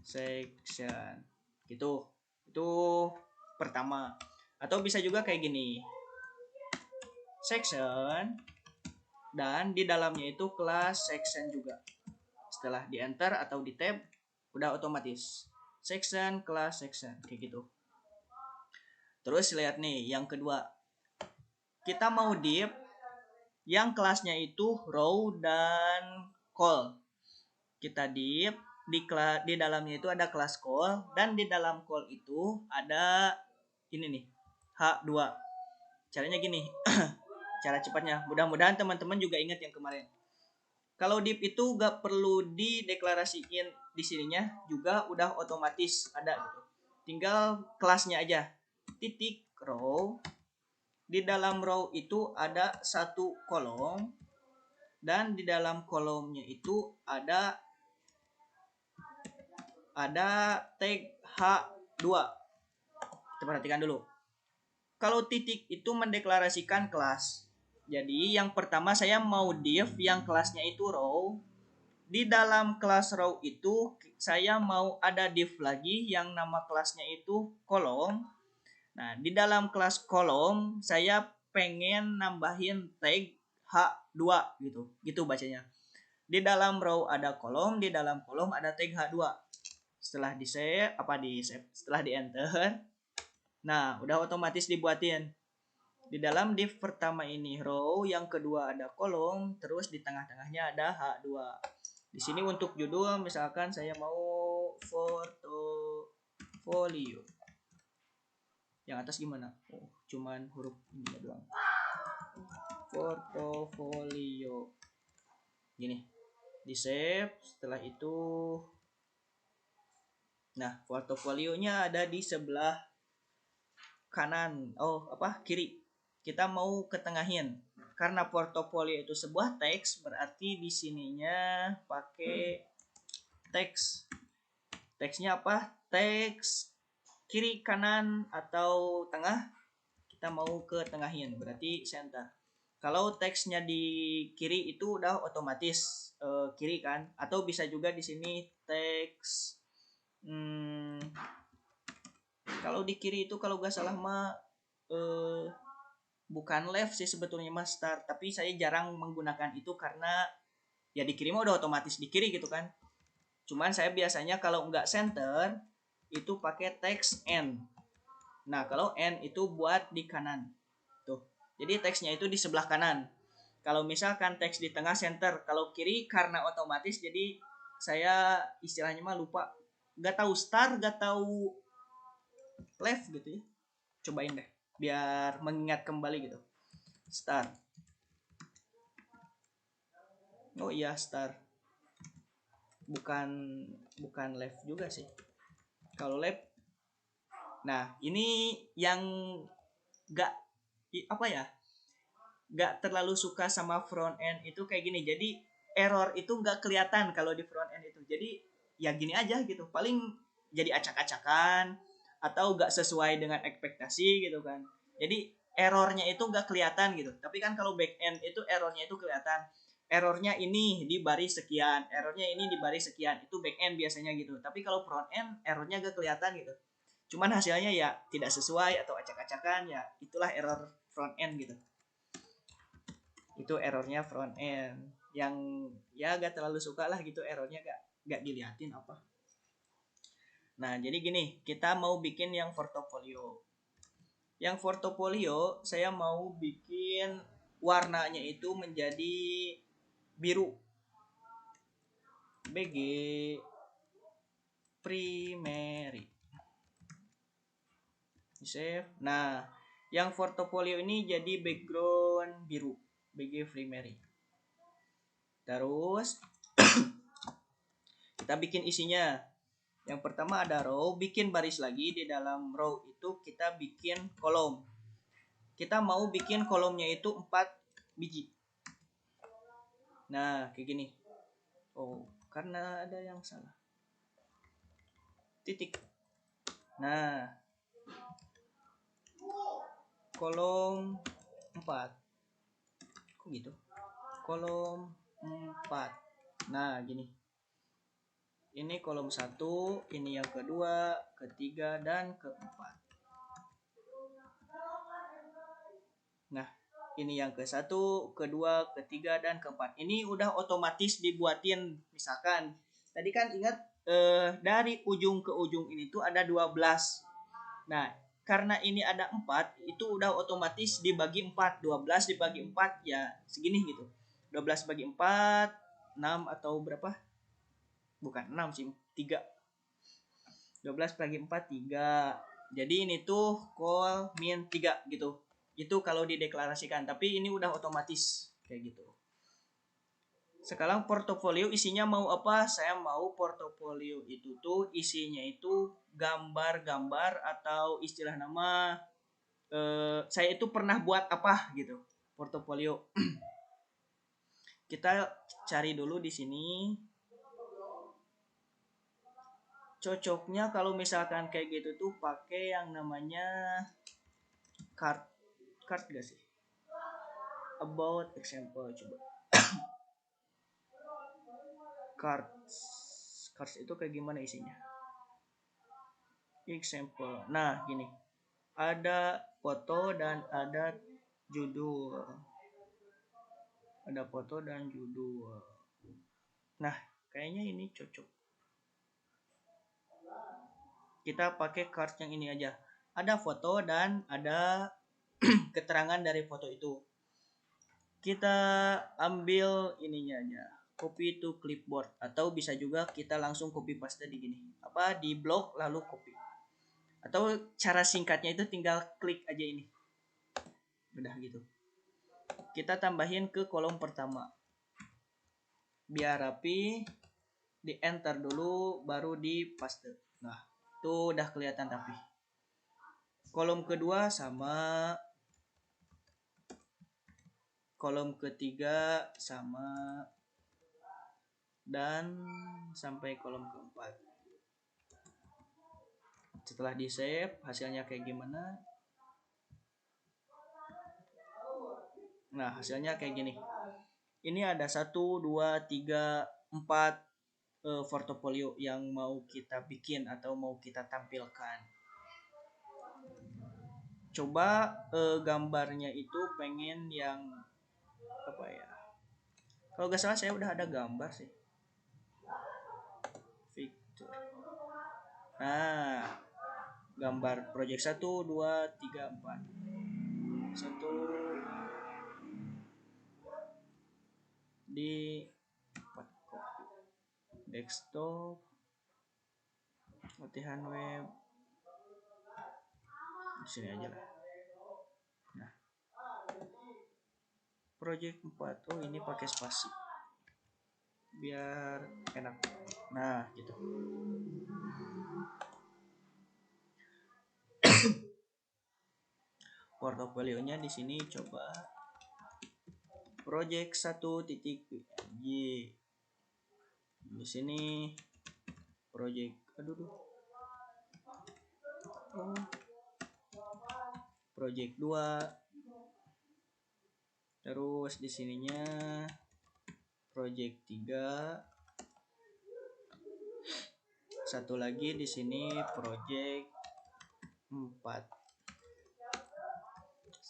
section gitu. Itu pertama. Atau bisa juga kayak gini, section dan di dalamnya itu kelas section juga. Setelah di enter atau di tab udah otomatis section, kelas section kayak gitu. Terus lihat nih yang kedua, kita mau div yang kelasnya itu row dan call. Kita div di dalamnya itu ada kelas call, dan di dalam call itu ada ini nih H2. Caranya gini. Cara cepatnya, mudah-mudahan teman-teman juga ingat yang kemarin. Kalau div itu gak perlu dideklarasiin di sininya, juga udah otomatis ada gitu. Tinggal kelasnya aja. Titik row. Di dalam row itu ada satu kolom, dan di dalam kolomnya itu ada tag H2. Kita perhatikan dulu. Kalau titik itu mendeklarasikan kelas. Jadi yang pertama saya mau div yang kelasnya itu row. Di dalam kelas row itu saya mau ada div lagi yang nama kelasnya itu kolom. Nah, di dalam kelas kolom saya pengen nambahin tag H2 gitu. Gitu bacanya. Di dalam row ada kolom, di dalam kolom ada tag H2. Setelah setelah di enter. Nah, udah otomatis dibuatin. Di dalam div pertama ini row, yang kedua ada kolom, terus di tengah-tengahnya ada H2. Di sini untuk judul misalkan saya mau portofolio. Yang atas gimana? Oh, cuman huruf ini doang. Portofolio. Gini. Di save, setelah itu nah, portofolionya ada di sebelah kanan. Kiri. Kita mau ketengahin. Karena portofolio itu sebuah teks, berarti di sininya pakai teks. Teksnya apa? Teks kiri, kanan, atau tengah. Kita mau ketengahin, berarti center. Kalau teksnya di kiri itu udah otomatis kiri kan? Atau bisa juga di sini teks kalau di kiri itu kalau gak salah mah bukan left sih sebetulnya mas start, tapi saya jarang menggunakan itu karena ya di kiri mah udah otomatis di kiri gitu kan. Cuman saya biasanya kalau nggak center itu pakai text end. Nah, kalau N itu buat di kanan. Tuh. Jadi teksnya itu di sebelah kanan. Kalau misalkan teks di tengah center, kalau kiri karena otomatis jadi saya istilahnya mah lupa. Gak tahu start, gak tahu left gitu ya. Cobain deh biar mengingat kembali gitu. Start. Oh iya, start. Bukan left juga sih. Kalau left. Nah, ini yang gak apa ya? Gak terlalu suka sama front end itu kayak gini. Jadi error itu gak kelihatan kalau di front end itu. Jadi ya gini aja gitu. Paling jadi acak-acakan atau gak sesuai dengan ekspektasi gitu kan. Jadi errornya itu gak kelihatan gitu. Tapi kan kalau back end itu errornya itu kelihatan. Errornya ini di baris sekian, errornya ini di baris sekian. Itu back end biasanya gitu. Tapi kalau front end errornya gak kelihatan gitu. Cuman hasilnya ya tidak sesuai atau acak-acakan, ya itulah error front end gitu. Itu errornya front end yang ya gak terlalu suka lah gitu, errornya gak diliatin apa. Nah, jadi gini, kita mau bikin yang portofolio. Yang portofolio saya mau bikin warnanya itu menjadi biru. BG primary. Save. Nah, yang portofolio ini jadi background biru. BG primary. Terus kita bikin isinya. Yang pertama ada row, bikin baris lagi. Di dalam row itu kita bikin kolom. Kita mau bikin kolomnya itu 4 biji. Nah, kayak gini. Oh, karena ada yang salah. Titik. Nah, kolom 4. Kok gitu? Kolom 4. Nah, gini. Ini kolom 1, ini yang kedua, ketiga, dan keempat. Nah, ini yang ke-1, kedua, ketiga, dan keempat. Ini udah otomatis dibuatin. Misalkan, tadi kan ingat dari ujung ke ujung ini tuh ada 12. Nah, karena ini ada 4, itu udah otomatis dibagi 4. 12 dibagi 4, ya segini gitu. 12 bagi 4, 6 atau berapa? Bukan 6 sih, 3. 12 bagi 4, 3. Jadi ini tuh call min 3 gitu. Itu kalau dideklarasikan, tapi ini udah otomatis kayak gitu. Sekarang portofolio isinya mau apa? Saya mau portofolio itu tuh isinya itu gambar-gambar atau istilah nama saya itu pernah buat apa gitu. Portofolio. Kita cari dulu di sini. Cocoknya kalau misalkan kayak gitu tuh pakai yang namanya card gak sih? About example coba. Cards itu kayak gimana isinya? Example. Nah, gini. Ada foto dan ada judul. Ada foto dan judul. Nah, kayaknya ini cocok. Kita pakai card yang ini aja. Ada foto dan ada keterangan dari foto itu. Kita ambil ininya aja. Copy to clipboard, atau bisa juga kita langsung copy paste di gini. Di blok lalu copy. Atau cara singkatnya itu tinggal klik aja ini. Udah gitu. Kita tambahin ke kolom pertama. Biar rapi, di enter dulu baru di paste. Nah, itu udah kelihatan rapi. Kolom kedua sama, kolom ketiga sama, dan sampai kolom keempat. Setelah di save, hasilnya kayak gimana? Nah, hasilnya kayak gini. Ini ada 1, 2, 3, 4 portofolio yang mau kita bikin atau mau kita tampilkan. Coba gambarnya itu pengen yang apa ya? Kalau gak salah saya udah ada gambar sih. Victor. Nah, gambar project 1 2 3 4. 1 di desktop, latihan web di sini aja lah. Nah, project 4. Oh, ini pakai spasi biar enak. Nah, gitu. Portofolionya di sini coba project 1.png. Di sini project project 2. Terus di sininya project 3. Satu lagi di sini project 4.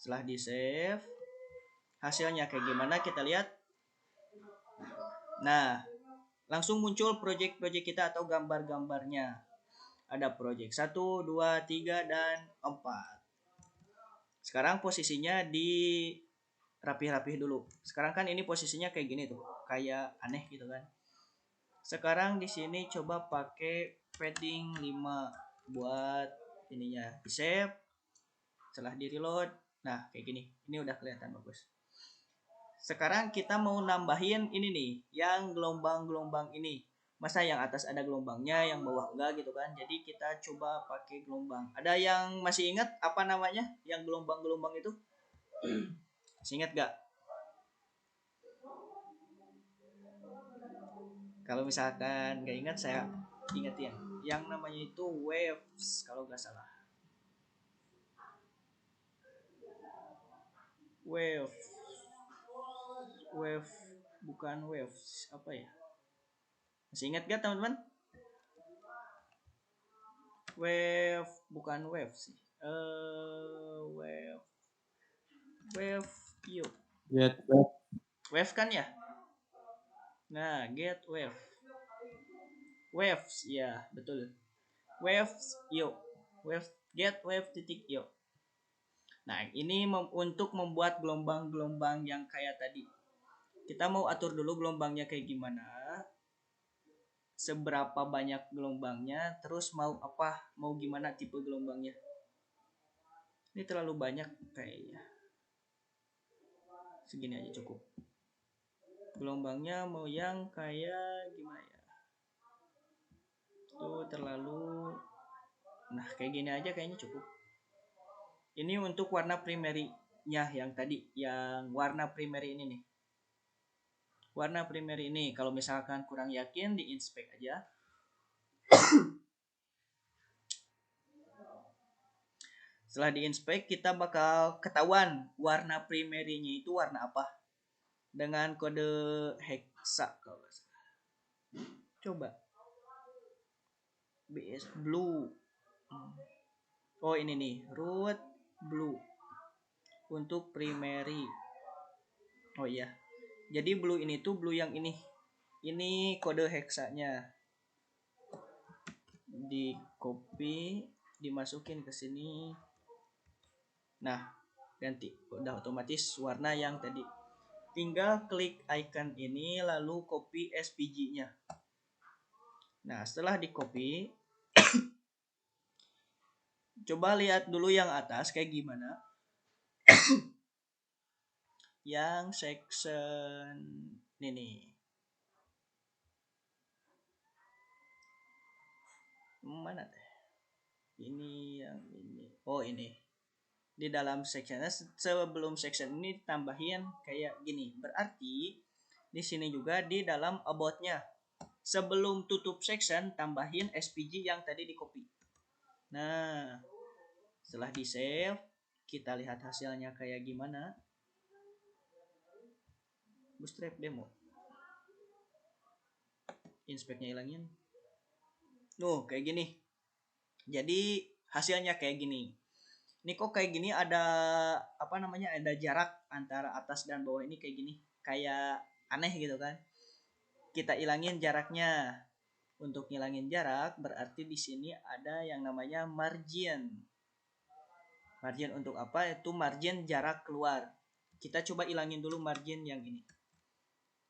Setelah di save, hasilnya kayak gimana kita lihat. Nah, langsung muncul project-project kita atau gambar-gambarnya. Ada project 1, 2, 3 dan 4. Sekarang posisinya di rapih-rapih dulu. Sekarang kan ini posisinya kayak gini tuh, kayak aneh gitu kan. Sekarang di sini coba pakai padding 5 buat ininya. Di save. Setelah di reload, nah kayak gini. Ini udah kelihatan bagus. Sekarang kita mau nambahin ini nih, yang gelombang-gelombang ini. Masa yang atas ada gelombangnya, yang bawah enggak gitu kan. Jadi kita coba pakai gelombang. Ada yang masih ingat apa namanya? Yang gelombang-gelombang itu? Masih ingat gak? Kalau misalkan gak ingat, saya ingetin. Yang namanya itu waves kalau gak salah. Wave bukan waves, apa ya? Masih ingat gak teman-teman? Wave bukan wave sih. Wave yuk. Get Wave kan ya? Nah, get wave. Waves, ya betul. Waves yuk. Wave get wave titik yuk. Nah, ini untuk membuat gelombang-gelombang yang kayak tadi. Kita mau atur dulu gelombangnya kayak gimana. Seberapa banyak gelombangnya, terus mau apa, mau gimana tipe gelombangnya. Ini terlalu banyak kayaknya. Segini aja cukup. Gelombangnya mau yang kayak gimana ya? Tuh terlalu. Nah, kayak gini aja kayaknya cukup. Ini untuk warna primary-nya yang tadi, yang warna primary ini nih. Warna primary ini kalau misalkan kurang yakin di inspect aja. Setelah di inspect kita bakal ketahuan warna primary-nya itu warna apa dengan kode hexa kalau nggak salah. Coba BS blue. Oh ini nih, root blue untuk primary. Oh iya. Jadi blue ini tuh blue yang ini. Ini kode hexanya. Di copy, dimasukin ke sini. Nah, ganti. Udah otomatis warna yang tadi. Tinggal klik icon ini lalu copy SVG-nya. Nah, setelah di copy coba lihat dulu yang atas kayak gimana. Yang section ini. Mana teh? Ini yang ini. Oh, ini. Di dalam sectionnya sebelum section ini tambahin kayak gini. Berarti di sini juga di dalam about-nya. Sebelum tutup section tambahin SVG yang tadi di copy. Nah, setelah di save, kita lihat hasilnya kayak gimana. Bootstrap demo. Inspect-nya hilangin. Kayak gini. Jadi hasilnya kayak gini. Ini kok kayak gini ada apa namanya? Ada jarak antara atas dan bawah ini kayak gini. Kayak aneh gitu kan. Kita hilangin jaraknya. Untuk ngilangin jarak berarti di sini ada yang namanya margin. Margin untuk apa? Itu margin jarak keluar. Kita coba ilangin dulu margin yang ini.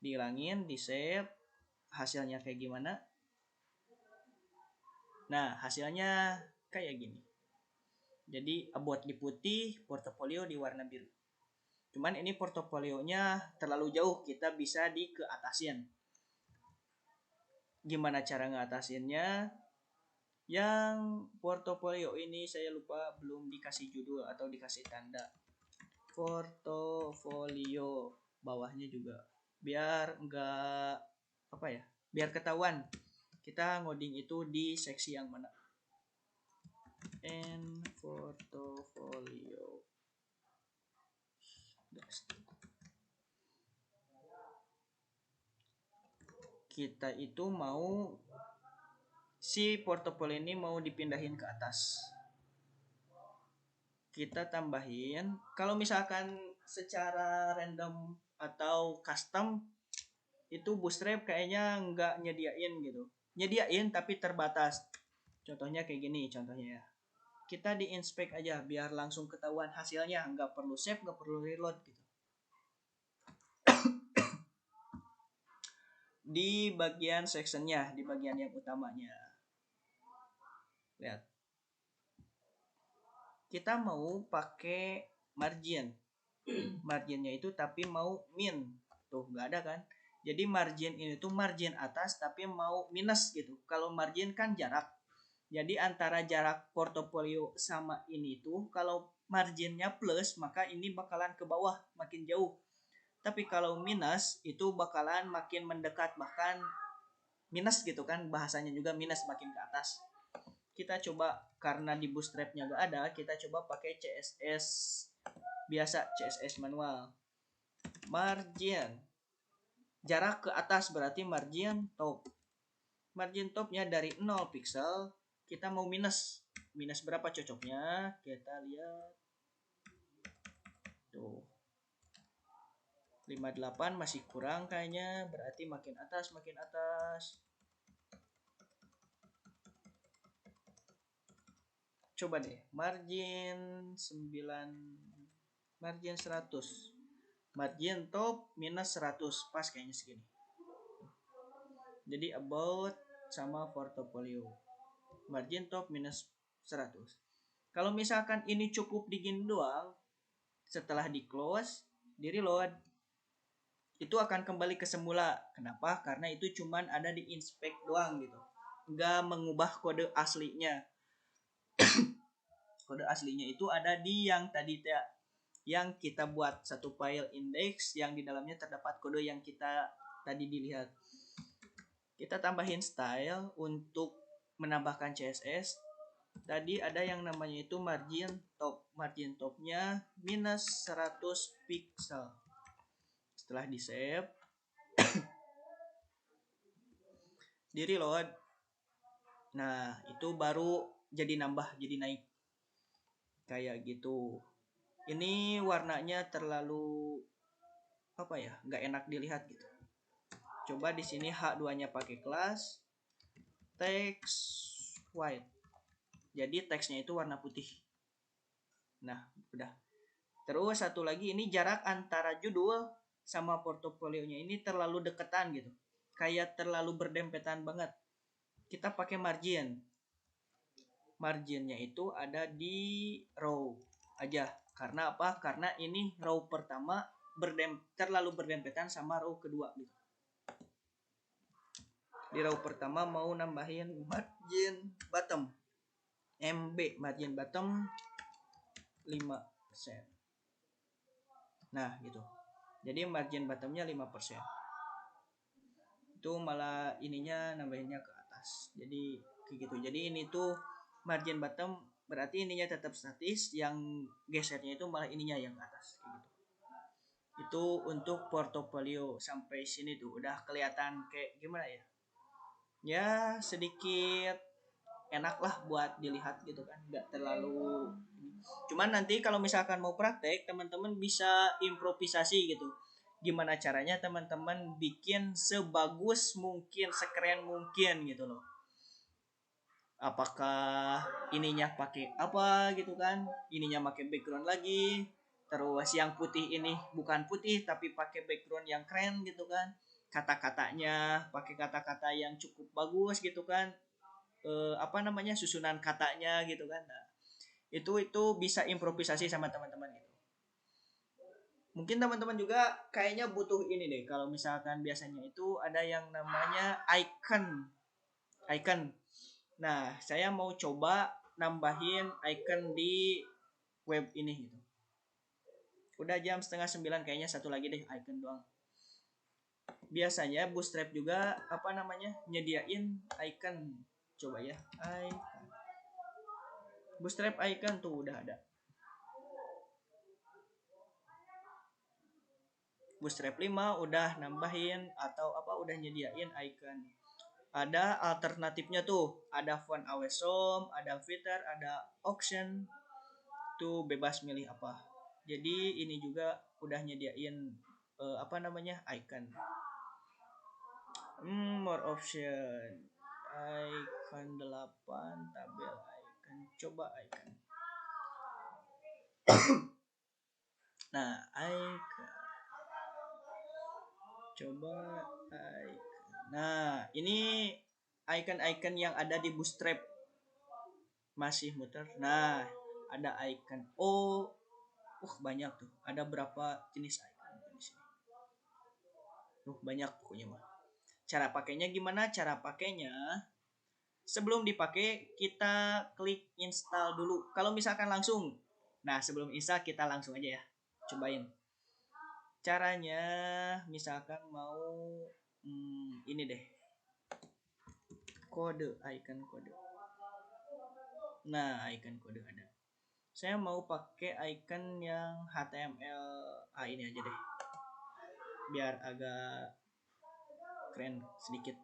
Dihilangin, di save. Hasilnya kayak gimana? Nah, hasilnya kayak gini. Jadi about di putih, portofolio di warna biru. Cuman ini portofolionya terlalu jauh, kita bisa dikeatasin. Gimana cara ngatasinnya? Yang portofolio ini saya lupa belum dikasih judul atau dikasih tanda. Portofolio bawahnya juga biar enggak apa ya? Biar ketahuan kita ngoding itu di seksi yang mana. And portofolio. Kita itu mau si portofolio ini mau dipindahin ke atas. Kita tambahin, kalau misalkan secara random atau custom itu Bootstrap kayaknya nggak nyediain gitu. Nyediain tapi terbatas. Contohnya kayak gini contohnya ya. Kita di-inspect aja biar langsung ketahuan hasilnya, nggak perlu save, nggak perlu reload gitu. Di bagian sectionnya, di bagian yang utamanya. Lihat. Kita mau pakai margin. Marginnya itu tapi mau min. Tuh nggak ada kan. Jadi margin ini tuh margin atas tapi mau minus gitu. Kalau margin kan jarak. Jadi antara jarak portofolio sama ini tuh kalau marginnya plus maka ini bakalan ke bawah makin jauh. Tapi kalau minus itu bakalan makin mendekat, bahkan minus gitu kan, bahasanya juga minus makin ke atas. Kita coba karena di Bootstrap-nya gak ada, kita coba pakai CSS biasa, CSS manual. Margin jarak ke atas berarti margin top. Margin topnya dari 0 pixel kita mau minus berapa cocoknya, kita lihat tuh 58 masih kurang kayaknya, berarti makin atas. Coba deh margin 9, margin 100, margin top minus 100, pas kayaknya segini. Jadi about sama portofolio, margin top minus 100. Kalau misalkan ini cukup digini doang, setelah di close, di reload, itu akan kembali ke semula. Kenapa? Karena itu cuman ada di inspect doang gitu, nggak mengubah kode aslinya. Kode aslinya itu ada di yang tadi yang kita buat satu file index yang di dalamnya terdapat kode yang kita tadi dilihat. Kita tambahin style untuk menambahkan CSS. Tadi ada yang namanya itu margin top. Margin topnya minus 100 pixel. Setelah di save, di reload, nah itu baru jadi nambah, jadi naik kayak gitu. Ini warnanya terlalu apa ya, nggak enak dilihat gitu. Coba di sini H2-nya pakai kelas text white, jadi teksnya itu warna putih. Nah udah. Terus satu lagi, ini jarak antara judul sama portofolionya ini terlalu deketan gitu, kayak terlalu berdempetan banget. Kita pakai margin. Marginnya itu ada di row aja. Karena apa? Karena ini row pertama terlalu berdempetan sama row kedua gitu. Di row pertama mau nambahin margin bottom, MB margin bottom 5%. Nah gitu. Jadi margin bottomnya 5%. Itu malah ininya nambahinnya ke atas. Jadi kayak gitu. Jadi ini tuh margin bottom berarti ininya tetap statis, yang gesernya itu malah ininya yang ke atas kayak gitu. Itu untuk portofolio. Sampai sini tuh udah kelihatan kayak gimana ya? Ya sedikit enak lah buat dilihat gitu kan, nggak terlalu. Cuman nanti kalau misalkan mau praktek, teman-teman bisa improvisasi gitu. gimana caranya teman-teman bikin sebagus mungkin, sekeren mungkin gitu loh. Apakah ininya pakai apa gitu kan, ininya pakai background lagi, terus yang putih ini bukan putih tapi pakai background yang keren gitu kan, kata-katanya pakai kata-kata yang cukup bagus gitu kan, susunan katanya gitu kan. Nah, itu bisa improvisasi sama teman-teman gitu. Mungkin teman-teman juga kayaknya butuh ini deh, kalau misalkan biasanya itu ada yang namanya icon. Nah, saya mau coba nambahin icon di web ini gitu. Udah jam 8:30, kayaknya satu lagi deh icon doang. Biasanya Bootstrap juga nyediain icon. Coba ya, icon. Bootstrap icon tuh udah ada. Bootstrap 5 udah nambahin atau udah nyediain icon. Ada alternatifnya tuh, ada font awesome, ada filter, ada auction, tuh bebas milih apa. Jadi ini juga udah nyediain icon. More option, icon 8, tabel icon, coba icon. Nah, icon, coba icon. Nah, ini icon-icon yang ada di Bootstrap. Masih muter. Nah, ada icon banyak tuh. Ada berapa jenis icon di sini. Banyak pokoknya mah. Cara pakainya gimana? Cara pakainya, sebelum dipakai kita klik install dulu. Kalau misalkan langsung, nah sebelum install kita langsung aja ya, cobain. Caranya misalkan mau ini deh, icon kode. Nah, icon kode ada. Saya mau pakai icon yang HTML. Ini aja deh, biar agak keren sedikit.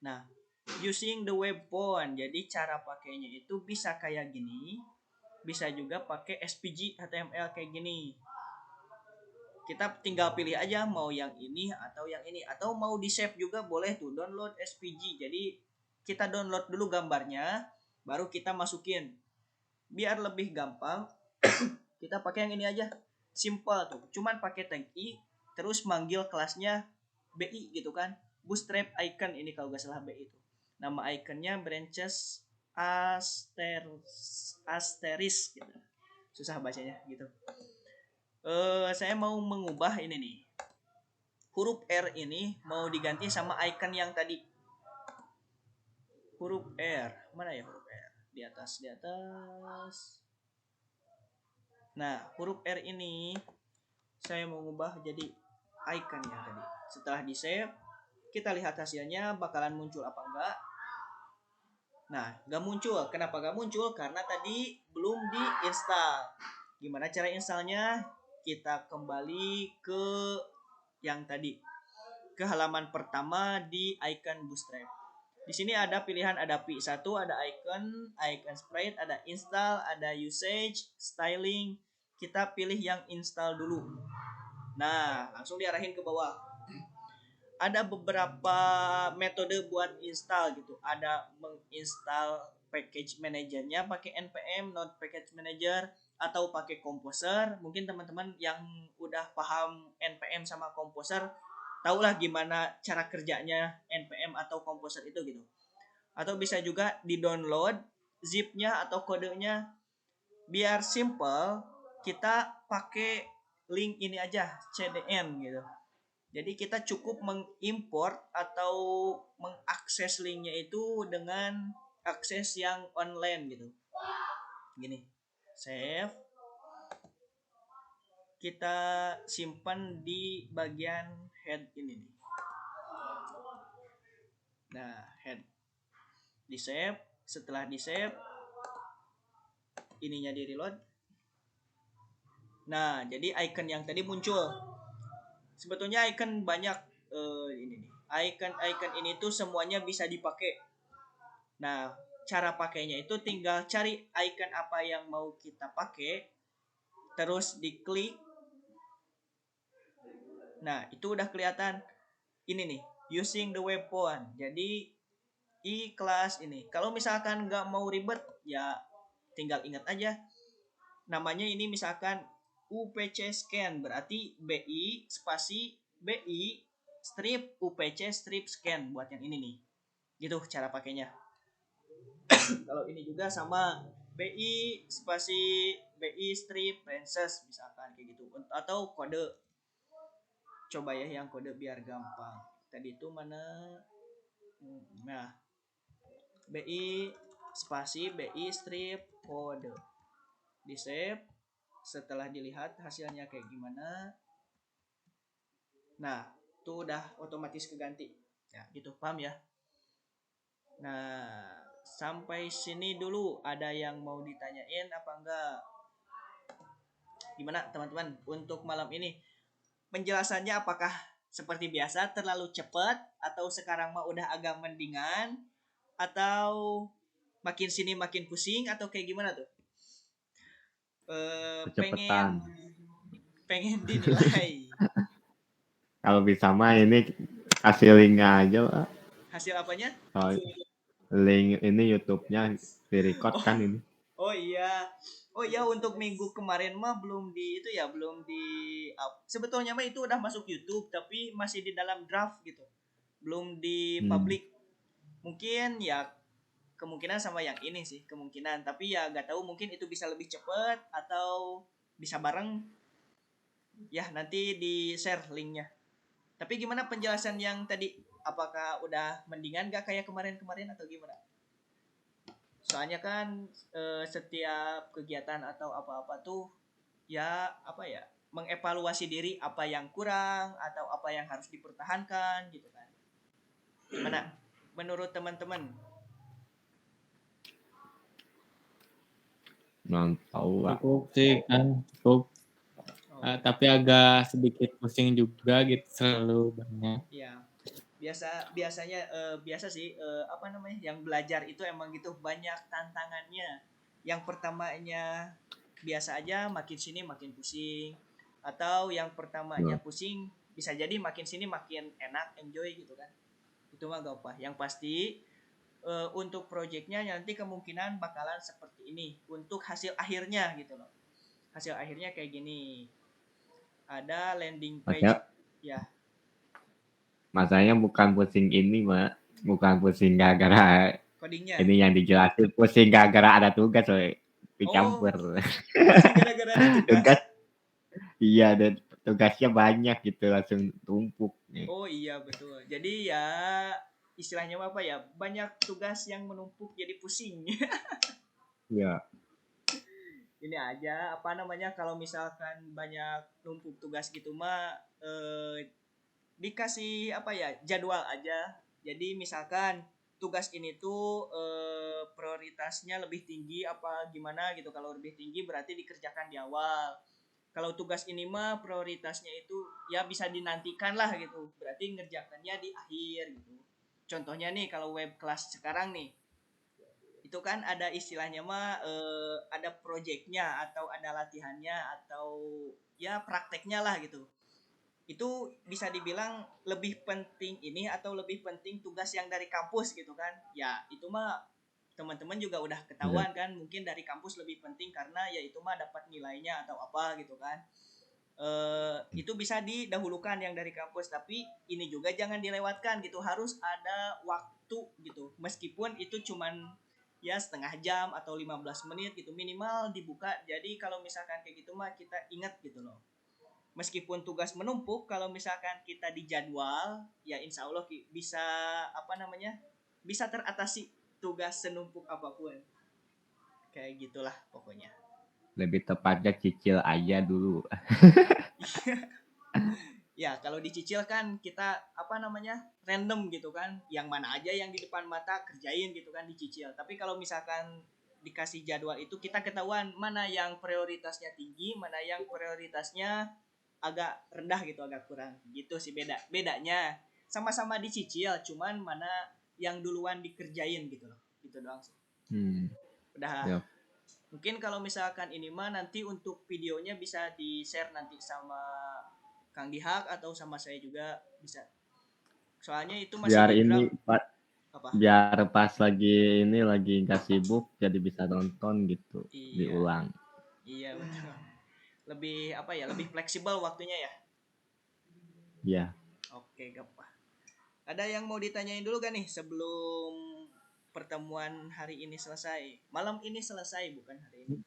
Nah, using the web font. Jadi cara pakainya itu bisa kayak gini, bisa juga pakai SVG HTML kayak gini. Kita tinggal pilih aja mau yang ini atau yang ini, atau mau di save juga boleh tuh, download SVG. Jadi kita download dulu gambarnya, baru kita masukin. Biar lebih gampang, kita pakai yang ini aja, simple tuh, cuman pakai tag i, terus manggil kelasnya BI gitu kan, Bootstrap icon ini kalau gak salah BI itu. Nama iconnya branches asterisk gitu, susah bacanya gitu. Saya mau mengubah ini nih, huruf R ini mau diganti sama icon yang tadi. Huruf R, mana ya huruf R? Di atas. Nah, huruf R ini saya mau ubah jadi icon yang tadi. Setelah di save, kita lihat hasilnya bakalan muncul apa enggak. Nah, gak muncul. Kenapa gak muncul? Karena tadi belum diinstal. Gimana cara installnya? Kita kembali ke yang tadi, ke halaman pertama di icon Bootstrap. Di sini ada pilihan, ada P1, ada icon sprite, ada install, ada usage, styling. Kita pilih yang install dulu. Nah, langsung diarahin ke bawah. Ada beberapa metode buat install gitu. Ada menginstal package manajernya pakai npm node package manager, atau pakai Composer. Mungkin teman-teman yang udah paham npm sama Composer tahulah gimana cara kerjanya npm atau Composer itu gitu. Atau bisa juga di-download zipnya atau kodenya. Biar simple, kita pakai link ini aja, CDN gitu. Jadi kita cukup mengimport atau mengakses linknya itu dengan akses yang online gitu. Gini, save. Kita simpan di bagian head ini nih. Nah, head. Di save. Setelah di save, ininya di reload. Nah, jadi icon yang tadi muncul. Sebetulnya icon banyak ini nih. Icon ini tuh semuanya bisa dipakai. Nah, cara pakainya itu tinggal cari icon apa yang mau kita pakai, terus diklik. Nah, itu udah kelihatan ini nih, using the weapon. Jadi kelas ini. Kalau misalkan nggak mau ribet, ya tinggal ingat aja. Namanya ini misalkan UPC scan, berarti BI spasi BI strip UPC strip scan buat yang ini nih. Gitu cara pakainya. Kalau ini juga sama BI spasi BI strip princess misalkan kayak gitu, atau kode. Coba ya yang kode biar gampang. Tadi itu mana? Nah, BI spasi BI strip kode. Di save. Setelah dilihat hasilnya kayak gimana. Nah, itu udah otomatis keganti. Ya, gitu paham ya. Nah, sampai sini dulu ada yang mau ditanyain apa enggak? Gimana teman-teman untuk malam ini? Penjelasannya apakah seperti biasa terlalu cepat atau sekarang mah udah agak mendingan atau makin sini makin pusing atau kayak gimana tuh? Kecepatan. pengen dinilai Kalau bisa mah ini kasih linknya aja Pak. hasil apanya? Oh, link ini YouTube-nya di record kan ini. Oh iya. Oh iya, untuk minggu kemarin mah belum di itu ya, belum di up. Sebetulnya mah itu udah masuk YouTube tapi masih di dalam draft gitu. Belum di public. Mungkin ya kemungkinan sama yang ini sih, kemungkinan. Tapi ya nggak tahu, mungkin itu bisa lebih cepat atau bisa bareng. Ya, nanti di-share linknya. Tapi gimana penjelasan yang tadi? Apakah udah mendingan gak kayak kemarin-kemarin atau gimana? Soalnya kan setiap kegiatan atau apa-apa tuh ya apa ya, mengevaluasi diri apa yang kurang atau apa yang harus dipertahankan gitu kan. Gimana menurut teman-teman? Nggak tahu Pak. Cukup sih kan, cukup. Tapi agak sedikit pusing juga gitu, selalu banyak. Ya, biasa sih apa namanya, yang belajar itu emang gitu banyak tantangannya. Yang pertamanya biasa aja, makin sini makin pusing, atau yang pertamanya pusing bisa jadi makin sini makin enak, enjoy gitu kan. Itu mah gak apa. Yang pasti untuk projectnya nanti kemungkinan bakalan seperti ini untuk hasil akhirnya gitu loh. Hasil akhirnya kayak gini, ada landing page. Ya, Masanya bukan pusing ini, Mak. Bukan pusing gara-gara codingnya. ini yang dijelasin, pusing gara-gara ada tugas, woy. Dicampur. Pusing gara-gara ada tugas. Iya, dan tugasnya banyak gitu, langsung tumpuk. Oh iya betul. Jadi ya istilahnya apa ya? Banyak tugas yang menumpuk jadi pusing. Iya. Ini aja apa namanya, kalau misalkan banyak numpuk tugas gitu mah dikasih apa ya, jadwal aja. Jadi misalkan tugas ini tuh prioritasnya lebih tinggi apa gimana gitu. Kalau lebih tinggi berarti dikerjakan di awal. Kalau tugas ini mah prioritasnya itu ya bisa dinantikan lah gitu. Berarti ngerjakannya di akhir gitu. Contohnya nih kalau web kelas sekarang nih, itu kan ada istilahnya mah ada projectnya atau ada latihannya atau ya prakteknya lah gitu. Itu bisa dibilang lebih penting ini atau lebih penting tugas yang dari kampus gitu kan. Ya itu mah teman-teman juga udah ketahuan kan, mungkin dari kampus lebih penting karena ya itu mah dapat nilainya atau apa gitu kan. Itu bisa didahulukan yang dari kampus, tapi ini juga jangan dilewatkan gitu, harus ada waktu gitu, meskipun itu cuman ya setengah jam atau 15 menit gitu minimal dibuka. Jadi kalau misalkan kayak gitu mah kita ingat gitu loh, meskipun tugas menumpuk, kalau misalkan kita dijadwal ya insya Allah bisa apa namanya, bisa teratasi tugas senumpuk apapun. Kayak gitulah pokoknya. Lebih tepatnya cicil aja dulu. Ya kalau dicicil kan kita apa namanya, random gitu kan, yang mana aja yang di depan mata kerjain gitu kan, dicicil. Tapi kalau misalkan dikasih jadwal itu kita ketahuan mana yang prioritasnya tinggi, mana yang prioritasnya agak rendah gitu, agak kurang gitu sih. Bedanya sama-sama dicicil, cuman mana yang duluan dikerjain gitu loh, gitu doang sih. Udah. Yep. Mungkin kalau misalkan ini mah nanti untuk videonya bisa di share nanti sama Kang Dihak atau sama saya juga bisa. Soalnya itu masih Biar di ini draft. Apa? biar pas lagi nggak sibuk jadi bisa nonton gitu, Iya, diulang. iya betul. Lebih apa ya? Lebih fleksibel waktunya ya. Ya, Oke, gapapa. Ada yang mau ditanyain dulu kan nih sebelum pertemuan hari ini selesai? Malam ini selesai bukan hari ini.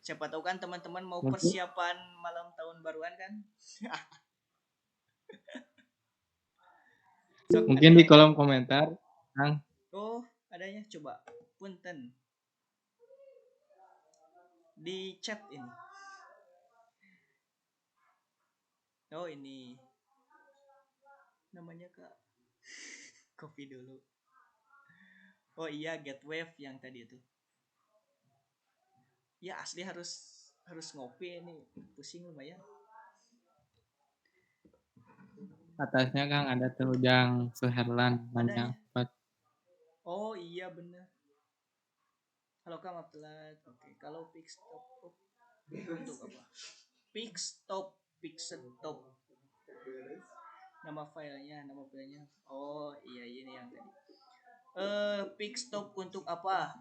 Siapa tahu kan teman-teman mau Mungkin persiapan malam tahun baruan kan? Sok, ada mungkin di yang kolom komentar, Kang. oh, adanya coba punten di chat ini. Oh, ini namanya Kak. Kopi dulu. Oh iya, get wave yang tadi itu. Ya asli harus ngopi ini. Pusing lumayan. Atasnya Kang ada tuh Ujang Suherlan Adanya. nanya apa. Oh iya bener. Halo Kak, maaf telat. Oke, kalau pick stop untuk apa? Pick stop. Nama filenya. Oh iya ini yang tadi. Pick stop untuk apa?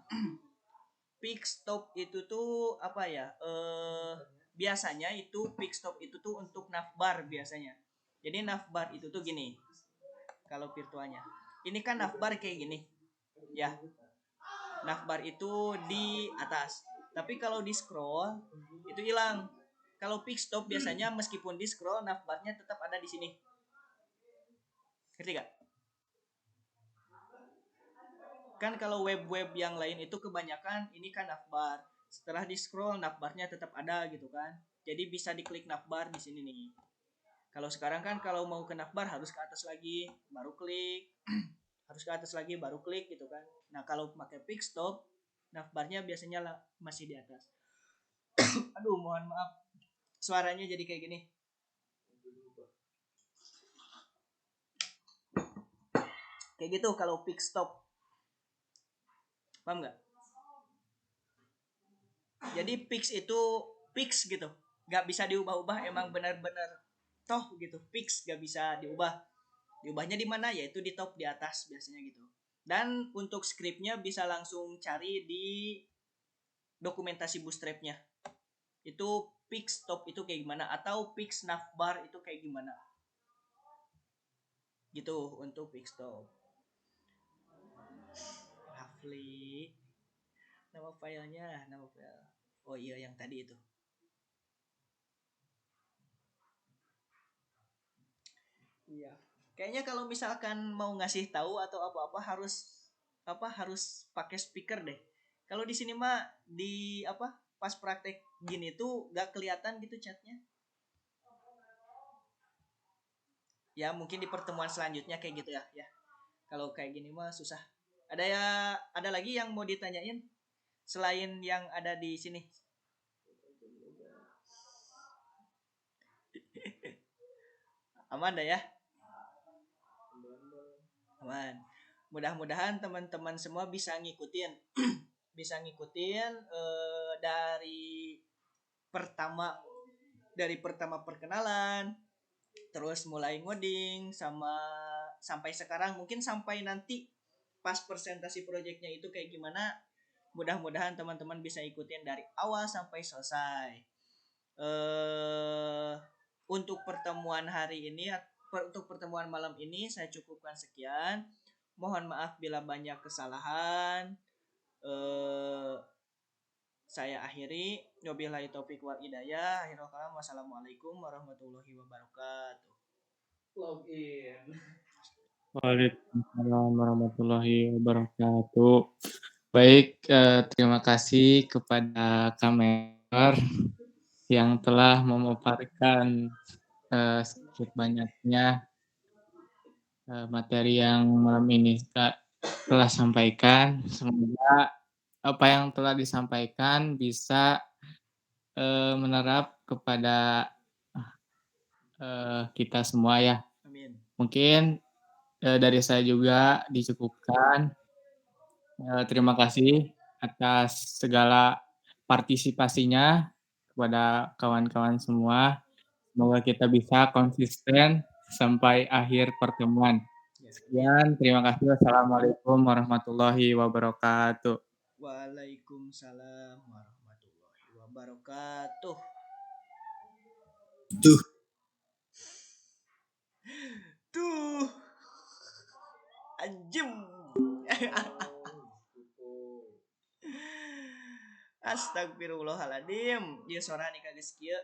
Pick stop itu tuh apa ya? Biasanya itu pick stop itu tuh untuk navbar biasanya. Jadi navbar itu tuh gini. Kalau virtualnya. Ini kan navbar kayak gini. Ya. Navbar itu di atas. Tapi kalau di scroll itu hilang. Kalau pick stop biasanya meskipun di scroll navbarnya tetap ada di sini. Ngerti gak? Kan kalau web-web yang lain itu kebanyakan ini kan navbar. Setelah di scroll navbarnya tetap ada gitu kan. Jadi bisa diklik navbar di sini nih. Kalau sekarang kan kalau mau ke navbar harus ke atas lagi baru klik. Harus ke atas lagi baru klik gitu kan. Nah, kalau pakai pick stop navbarnya biasanya masih di atas. Aduh, mohon maaf. Suaranya jadi kayak gini. Kayak gitu kalau pick stop. Paham nggak? Jadi fix gitu. Nggak bisa diubah-ubah, emang benar-benar toh gitu. Fix nggak bisa diubah. Diubahnya di mana? Yaitu di top di atas biasanya gitu. Dan untuk skripnya bisa langsung cari di dokumentasi Bootstrap-nya. Itu fix top itu kayak gimana atau fix navbar itu kayak gimana. Gitu untuk fix top. Lovely. Nama filenya, nama file. Oh iya yang tadi itu. Iya. Kayaknya kalau misalkan mau ngasih tahu atau apa-apa harus pakai speaker deh. Kalau di sini mah di pas praktek gini tuh gak kelihatan gitu chatnya. Ya mungkin di pertemuan selanjutnya kayak gitu ya. Ya. Kalau kayak gini mah susah. Ada lagi yang mau ditanyain selain yang ada di sini? Aman dah ya? Aman. Mudah-mudahan teman-teman semua bisa ngikutin dari pertama perkenalan, terus mulai ngoding sampai sekarang, mungkin sampai nanti pas presentasi proyeknya itu kayak gimana. Mudah-mudahan teman-teman bisa ikutin dari awal sampai selesai. Untuk pertemuan malam ini saya cukupkan sekian. Mohon maaf bila banyak kesalahan. Saya akhiri. Wabillahi taufiq wal hidayah. Akhirul kalam. Wassalamualaikum warahmatullahi wabarakatuh. Login. Waalaikumsalam warahmatullahi wabarakatuh. Baik, terima kasih kepada Kamer yang telah memaparkan sedikit banyaknya materi yang malam ini telah sampaikan. Semoga apa yang telah disampaikan bisa menerap kepada kita semua ya. Amin. Mungkin dari saya juga dicukupkan. Terima kasih atas segala partisipasinya kepada kawan-kawan semua. Semoga kita bisa konsisten sampai akhir pertemuan. Sekian, terima kasih. Wassalamualaikum warahmatullahi wabarakatuh. Waalaikumsalam warahmatullahi wabarakatuh. Tuh. Tuh. Anjing. Astagfirullahaladzim. Dia suara nih kagak kieu.